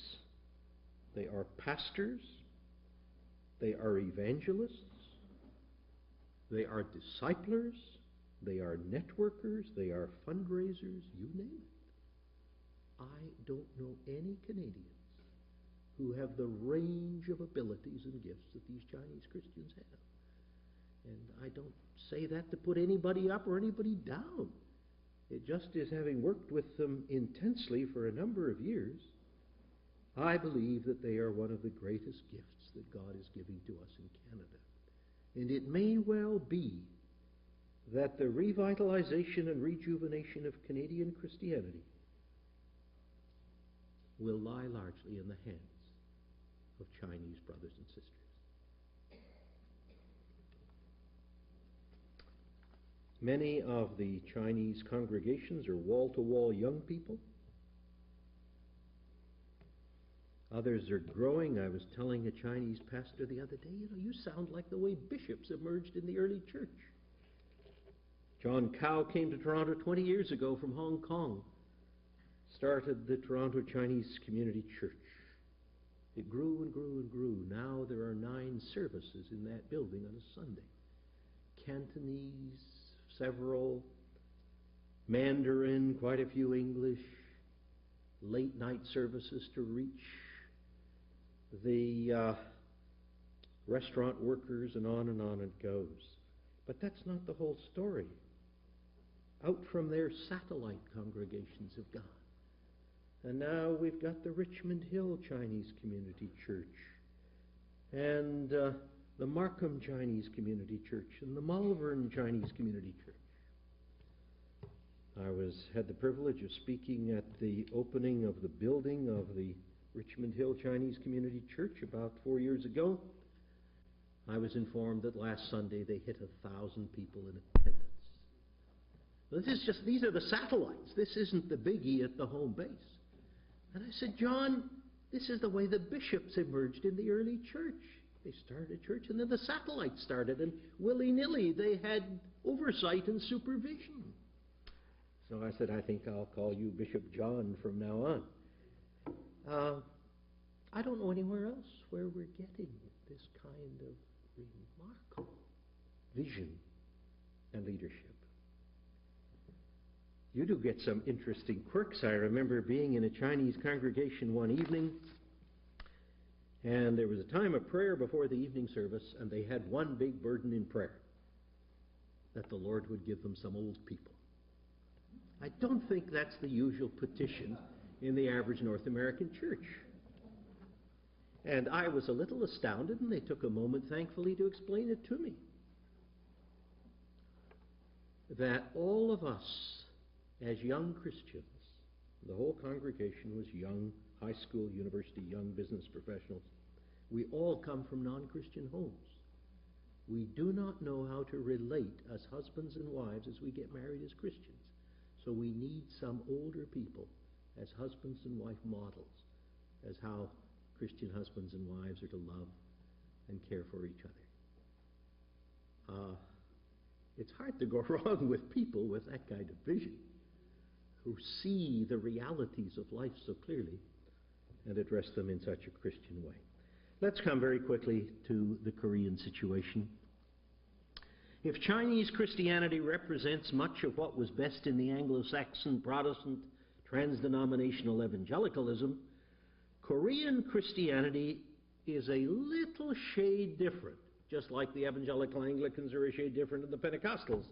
A: they are pastors, they are evangelists, they are disciplers, they are networkers, they are fundraisers, you name it. I don't know any Canadians who have the range of abilities and gifts that these Chinese Christians have. And I don't say that to put anybody up or anybody down. It just is, having worked with them intensely for a number of years, I believe that they are one of the greatest gifts that God is giving to us in Canada. And it may well be that the revitalization and rejuvenation of Canadian Christianity will lie largely in the hands of Chinese brothers and sisters. Many of the Chinese congregations are wall-to-wall young people. Others are growing. I was telling a Chinese pastor the other day, you sound like the way bishops emerged in the early church. John Cow came to Toronto 20 years ago from Hong Kong, started the Toronto Chinese Community Church. It grew and grew and grew. Now there are 9 services in that building on a Sunday. Cantonese, several, Mandarin, quite a few English, late night services to reach the restaurant workers, and on it goes. But that's not the whole story. Out from their satellite congregations have gone. And now we've got the Richmond Hill Chinese Community Church, and the Markham Chinese Community Church, and the Malvern Chinese Community Church. I had the privilege of speaking at the opening of the building of the Richmond Hill Chinese Community Church about 4 years ago. I was informed that last Sunday they hit 1,000 people in attendance. These are the satellites. This isn't the biggie at the home base. And I said, John, this is the way the bishops emerged in the early church. They started a church, and then the satellites started, and willy-nilly they had oversight and supervision. So I said, I think I'll call you Bishop John from now on. I don't know anywhere else where we're getting this kind of remarkable vision and leadership. You do get some interesting quirks. I remember being in a Chinese congregation one evening, and there was a time of prayer before the evening service, and they had one big burden in prayer, that the Lord would give them some old people. I don't think that's the usual petition in the average North American church. And I was a little astounded, and they took a moment, thankfully, to explain it to me. That all of us, as young Christians, the whole congregation was young, high school, university, young business professionals, we all come from non-Christian homes. We do not know how to relate as husbands and wives as we get married as Christians. So we need some older people as husbands and wife models, as how Christian husbands and wives are to love and care for each other. It's hard to go wrong with people with that kind of vision, who see the realities of life so clearly and address them in such a Christian way. Let's come very quickly to the Korean situation. If Chinese Christianity represents much of what was best in the Anglo-Saxon Protestant trans-denominational evangelicalism, Korean Christianity is a little shade different, just like the evangelical Anglicans are a shade different than the Pentecostals.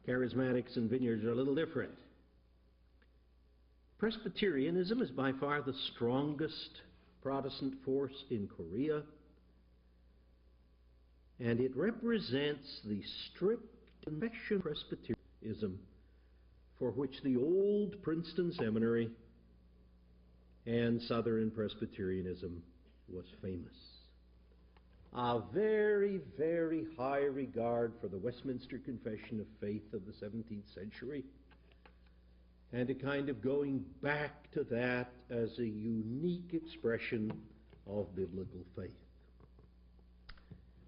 A: Charismatics and vineyards are a little different. Presbyterianism is by far the strongest Protestant force in Korea, and it represents the strict confession of Presbyterianism for which the old Princeton Seminary and Southern Presbyterianism was famous. A very, very high regard for the Westminster Confession of Faith of the 17th century, and a kind of going back to that as a unique expression of biblical faith.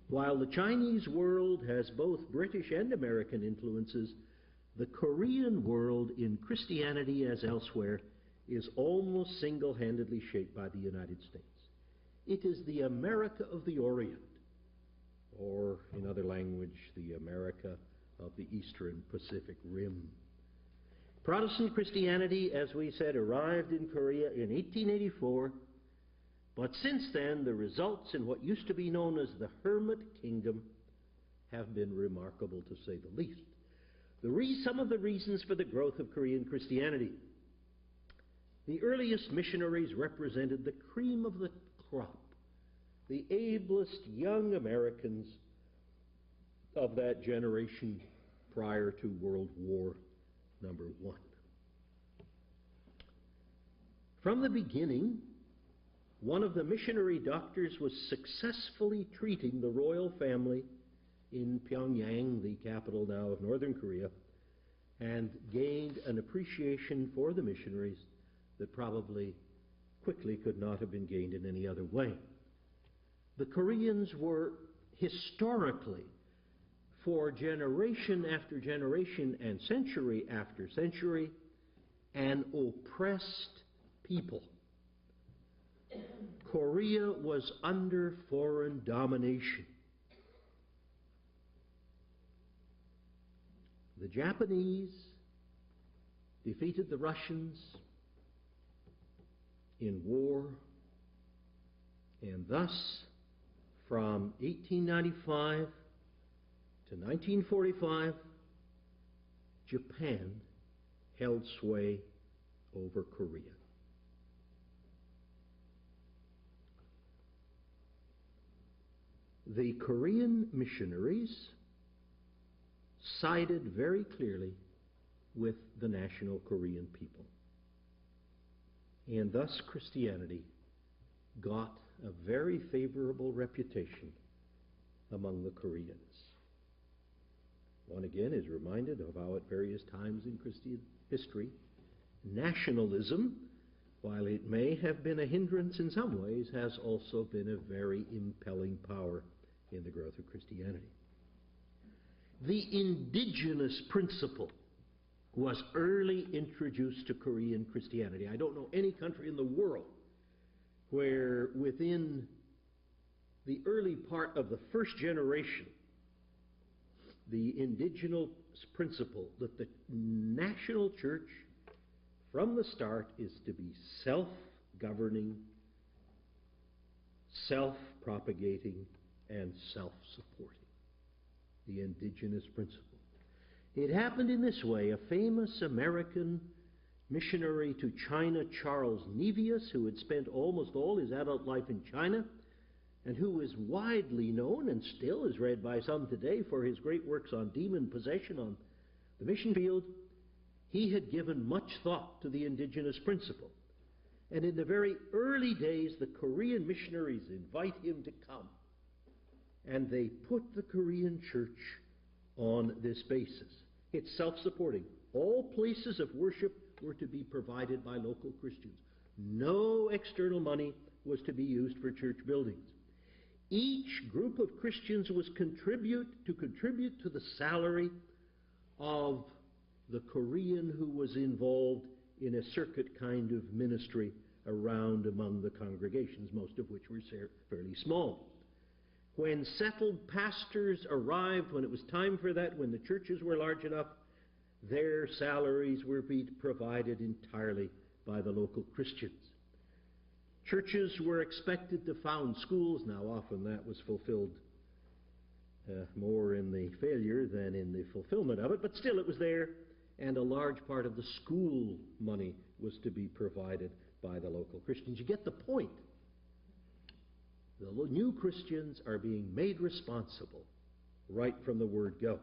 A: While the Chinese world has both British and American influences, the Korean world in Christianity as elsewhere is almost single-handedly shaped by the United States. It is the America of the Orient, or in other language, the America of the Eastern Pacific Rim. Protestant Christianity, as we said, arrived in Korea in 1884, but since then the results in what used to be known as the Hermit Kingdom have been remarkable, to say the least. Some of the reasons for the growth of Korean Christianity. The earliest missionaries represented the cream of the crop, the ablest young Americans of that generation prior to World War I. From the beginning, one of the missionary doctors was successfully treating the royal family in Pyongyang, the capital now of Northern Korea, and gained an appreciation for the missionaries that probably quickly could not have been gained in any other way. The Koreans were historically, for generation after generation and century after century, an oppressed people. Korea was under foreign domination. The Japanese defeated the Russians in war, and thus from 1895 to 1945, Japan held sway over Korea. The Korean missionaries sided very clearly with the national Korean people. And thus Christianity got a very favorable reputation among the Koreans. One again is reminded of how at various times in Christian history, nationalism, while it may have been a hindrance in some ways, has also been a very impelling power in the growth of Christianity. The indigenous principle was early introduced to Korean Christianity. I don't know any country in the world where within the early part of the first generation, the indigenous principle that the national church from the start is to be self-governing, self-propagating, and self-supporting. The indigenous principle. It happened in this way. A famous American missionary to China, Charles Nevius, who had spent almost all his adult life in China, and who is widely known and still is read by some today for his great works on demon possession on the mission field, he had given much thought to the indigenous principle. And in the very early days, the Korean missionaries invite him to come. And they put the Korean church on this basis. It's self-supporting. All places of worship were to be provided by local Christians. No external money was to be used for church buildings. Each group of Christians was contribute to the salary of the Korean who was involved in a circuit kind of ministry around among the congregations, most of which were fairly small. When settled pastors arrived, when it was time for that, when the churches were large enough, their salaries were provided entirely by the local Christians. Churches were expected to found schools. Now, often that was fulfilled more in the failure than in the fulfillment of it, but still it was there, and a large part of the school money was to be provided by the local Christians. You get the point. The new Christians are being made responsible right from the word go.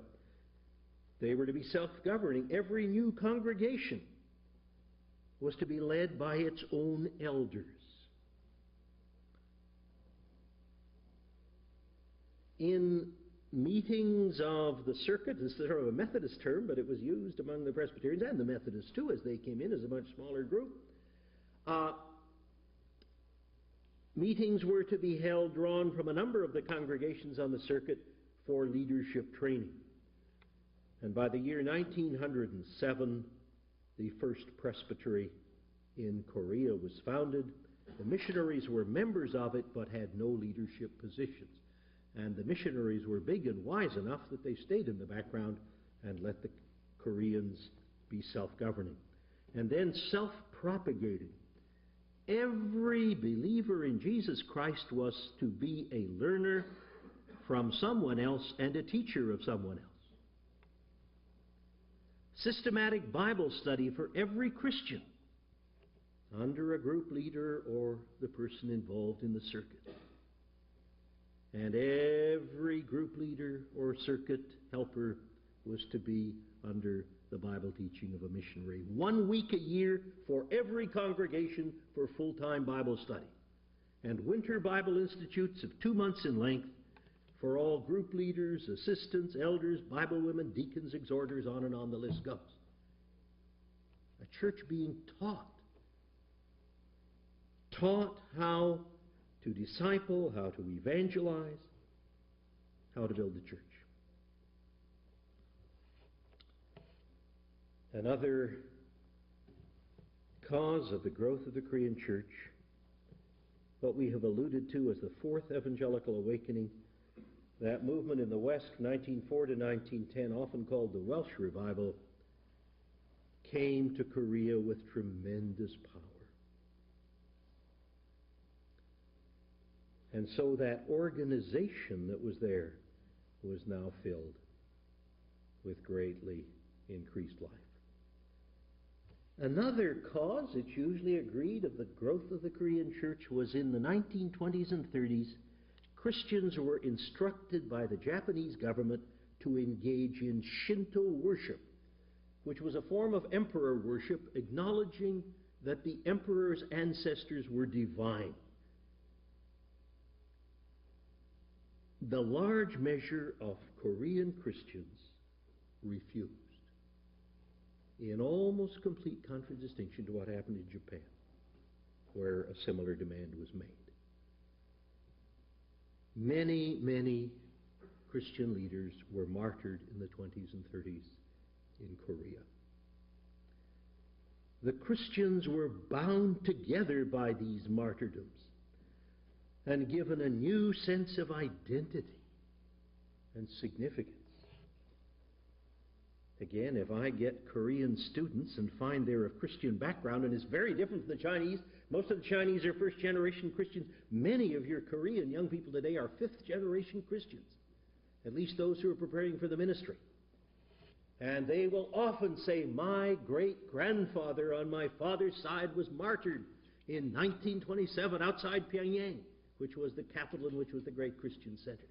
A: They were to be self-governing. Every new congregation was to be led by its own elders. In meetings of the circuit, this is sort of a Methodist term, but it was used among the Presbyterians and the Methodists too, as they came in as a much smaller group. Meetings were to be held drawn from a number of the congregations on the circuit for leadership training. And by the year 1907, the first presbytery in Korea was founded. The missionaries were members of it, but had no leadership positions. And the missionaries were big and wise enough that they stayed in the background and let the Koreans be self-governing. And then self-propagating. Every believer in Jesus Christ was to be a learner from someone else and a teacher of someone else. Systematic Bible study for every Christian under a group leader or the person involved in the circuit. And every group leader or circuit helper was to be under the Bible teaching of a missionary. 1 week a year for every congregation for full-time Bible study. And winter Bible institutes of 2 months in length for all group leaders, assistants, elders, Bible women, deacons, exhorters, on and on the list goes. A church being taught how to disciple, how to evangelize, how to build the church. Another cause of the growth of the Korean church, what we have alluded to as the Fourth Evangelical Awakening, that movement in the West, 1904 to 1910, often called the Welsh Revival, came to Korea with tremendous power. And so that organization that was there was now filled with greatly increased life. Another cause, it's usually agreed, of the growth of the Korean church was in the 1920s and 30s. Christians were instructed by the Japanese government to engage in Shinto worship, which was a form of emperor worship, acknowledging that the emperor's ancestors were divine. The large measure of Korean Christians refused, in almost complete contradistinction to what happened in Japan, where a similar demand was made. Many, many Christian leaders were martyred in the 20s and 30s in Korea. The Christians were bound together by these martyrdoms and given a new sense of identity and significance. Again, if I get Korean students and find they're of Christian background, and it's very different from the Chinese, most of the Chinese are first-generation Christians. Many of your Korean young people today are fifth-generation Christians, at least those who are preparing for the ministry. And they will often say, my great-grandfather on my father's side was martyred in 1927 outside Pyongyang, which was the capital and which was the great Christian center.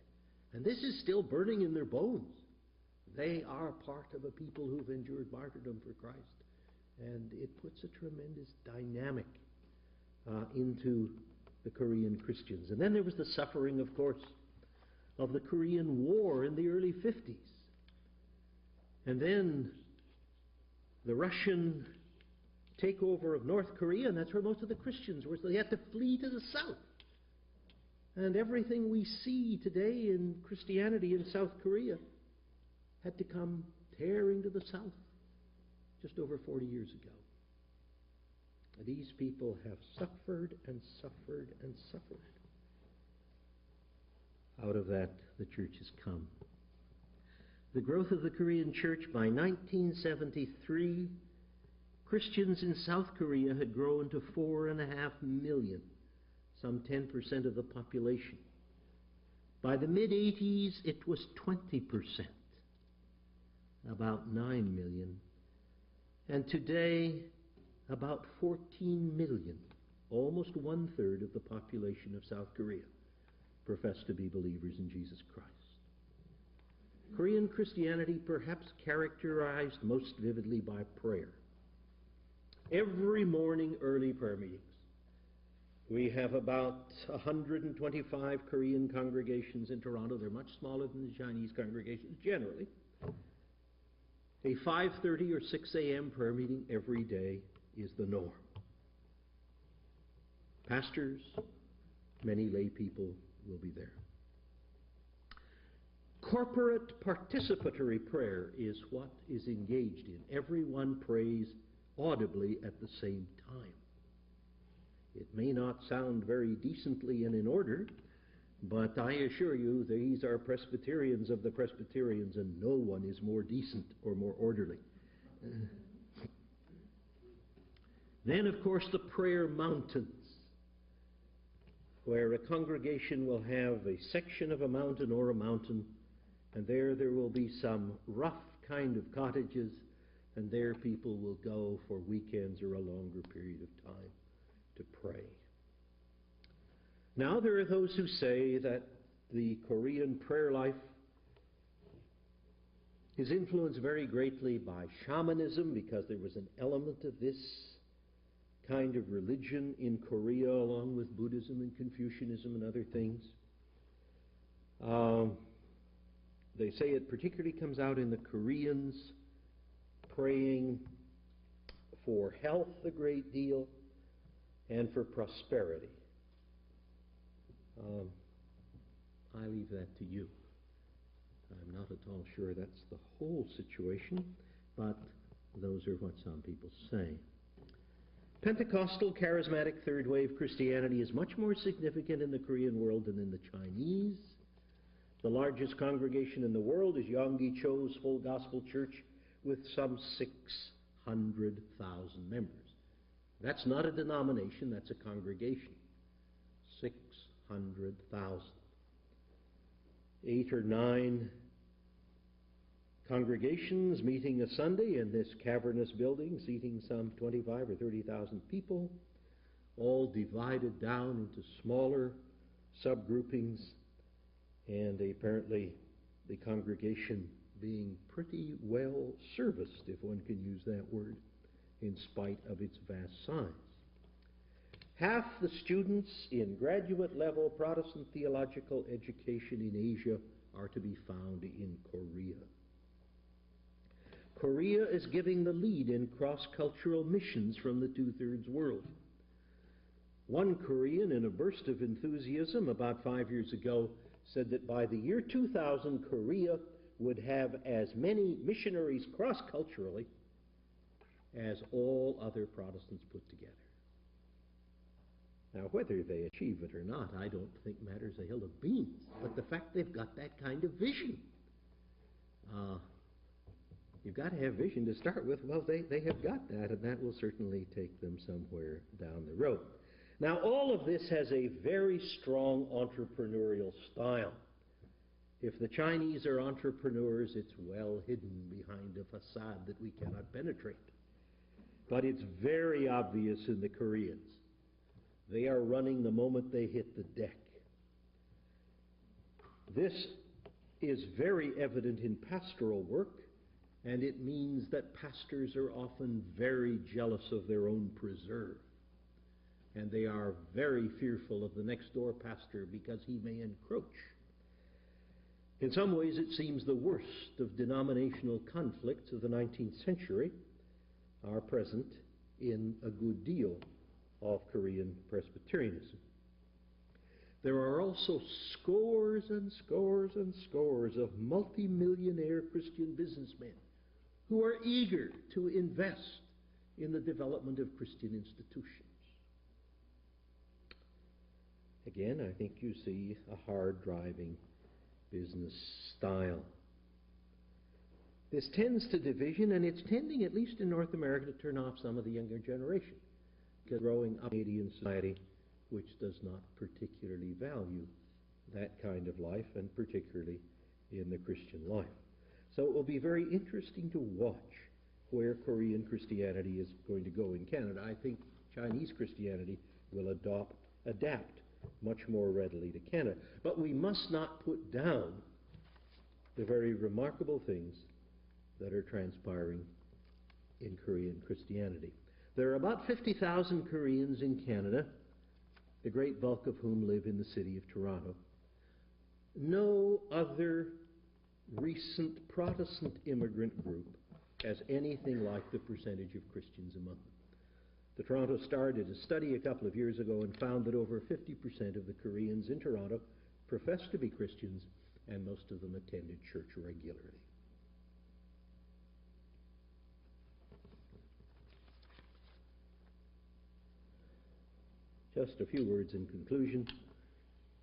A: And this is still burning in their bones. They are part of a people who've endured martyrdom for Christ. And it puts a tremendous dynamic into the Korean Christians. And then there was the suffering, of course, of the Korean War in the early 50s. And then the Russian takeover of North Korea, and that's where most of the Christians were. So they had to flee to the south. And everything we see today in Christianity in South Korea had to come tearing to the south just over 40 years ago. And these people have suffered and suffered and suffered. Out of that, the church has come. The growth of the Korean church by 1973, Christians in South Korea had grown to 4.5 million, some 10% of the population. By the mid-80s, it was 20%, about 9 million. And today, about 14 million, almost one-third of the population of South Korea, profess to be believers in Jesus Christ. Korean Christianity perhaps characterized most vividly by prayer. Every morning, early prayer meetings. We have about 125 Korean congregations in Toronto. They're much smaller than the Chinese congregations generally. A 5:30 or 6 a.m. prayer meeting every day is the norm. Pastors, many lay people will be there. Corporate participatory prayer is what is engaged in. Everyone prays audibly at the same time. It may not sound very decently and in order, but I assure you these are Presbyterians of the Presbyterians, and no one is more decent or more orderly. Then, of course, the prayer mountains, where a congregation will have a section of a mountain or a mountain, and there will be some rough kind of cottages, and there people will go for weekends or a longer period of time to pray. Now there are those who say that the Korean prayer life is influenced very greatly by shamanism, because there was an element of this kind of religion in Korea along with Buddhism and Confucianism and other things. They say it particularly comes out in the Koreans praying for health a great deal and for prosperity. I leave that to you. I'm not at all sure that's the whole situation, but those are what some people say. Pentecostal, charismatic, third wave Christianity is much more significant in the Korean world than in the Chinese. The largest congregation in the world is Yonggi Cho's Full Gospel Church with some 600,000 members. That's not a denomination, that's a congregation. 600,000. 8 or 9 congregations meeting a Sunday in this cavernous building, seating some 25 or 30,000 people, all divided down into smaller subgroupings, and apparently the congregation being pretty well serviced, if one can use that word, in spite of its vast size. Half the students in graduate-level Protestant theological education in Asia are to be found in Korea. Korea is giving the lead in cross-cultural missions from the two-thirds world. One Korean, in a burst of enthusiasm about 5 years ago, said that by the year 2000, Korea would have as many missionaries cross-culturally as all other Protestants put together. Now, whether they achieve it or not, I don't think matters a hill of beans. But the fact they've got that kind of vision, you've got to have vision to start with. Well, they have got that, and that will certainly take them somewhere down the road. Now, all of this has a very strong entrepreneurial style. If the Chinese are entrepreneurs, it's well hidden behind a facade that we cannot penetrate. But it's very obvious in the Koreans. They are running the moment they hit the deck. This is very evident in pastoral work, and it means that pastors are often very jealous of their own preserve. And they are very fearful of the next door pastor because he may encroach. In some ways, it seems the worst of denominational conflicts of the 19th century are present in a good deal of Korean Presbyterianism. There are also scores and scores and scores of multimillionaire Christian businessmen who are eager to invest in the development of Christian institutions. Again, I think you see a hard-driving business style. This tends to division, and it's tending, at least in North America, to turn off some of the younger generation, because growing up in Canadian society, which does not particularly value that kind of life, and particularly in the Christian life. So it will be very interesting to watch where Korean Christianity is going to go in Canada. I think Chinese Christianity will adapt much more readily to Canada. But we must not put down the very remarkable things that are transpiring in Korean Christianity. There are about 50,000 Koreans in Canada, the great bulk of whom live in the city of Toronto. No other recent Protestant immigrant group has anything like the percentage of Christians among them. The Toronto Star did a study a couple of years ago and found that over 50% of the Koreans in Toronto profess to be Christians, and most of them attended church regularly. Just a few words in conclusion.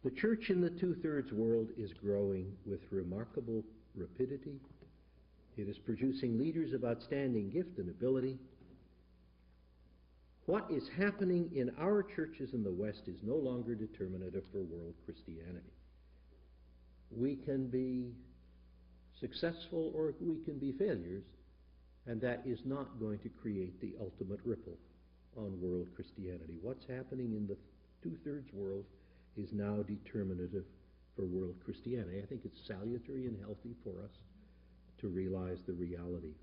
A: The church in the two-thirds world is growing with remarkable rapidity. It is producing leaders of outstanding gift and ability. What is happening in our churches in the West is no longer determinative for world Christianity. We can be successful or we can be failures, and that is not going to create the ultimate ripple on world Christianity. What's happening in the two-thirds world is now determinative for world Christianity. I think it's salutary and healthy for us to realize the reality.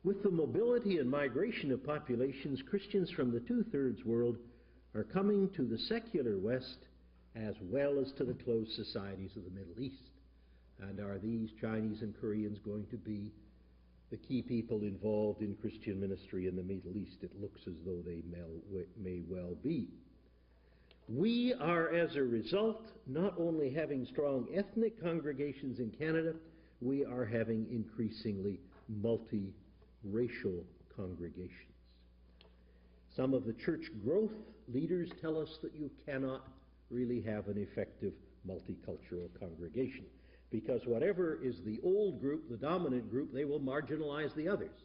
A: With the mobility and migration of populations, Christians from the two-thirds world are coming to the secular West as well as to the closed societies of the Middle East. And are these Chinese and Koreans going to be the key people involved in Christian ministry in the Middle East? It looks as though they may well be. We are, as a result, not only having strong ethnic congregations in Canada, we are having increasingly multi-racial congregations. Some of the church growth leaders tell us that you cannot really have an effective multicultural congregation, because whatever is the old group, the dominant group, they will marginalize the others.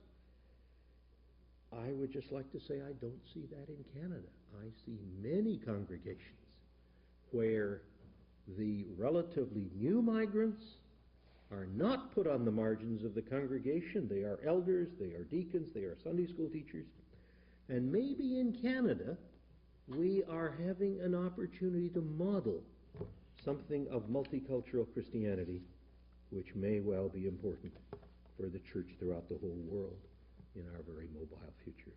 A: I would just like to say I don't see that in Canada. I see many congregations where the relatively new migrants are not put on the margins of the congregation. They are elders, they are deacons, they are Sunday school teachers. And maybe in Canada, we are having an opportunity to model something of multicultural Christianity, which may well be important for the church throughout the whole world in our very mobile future.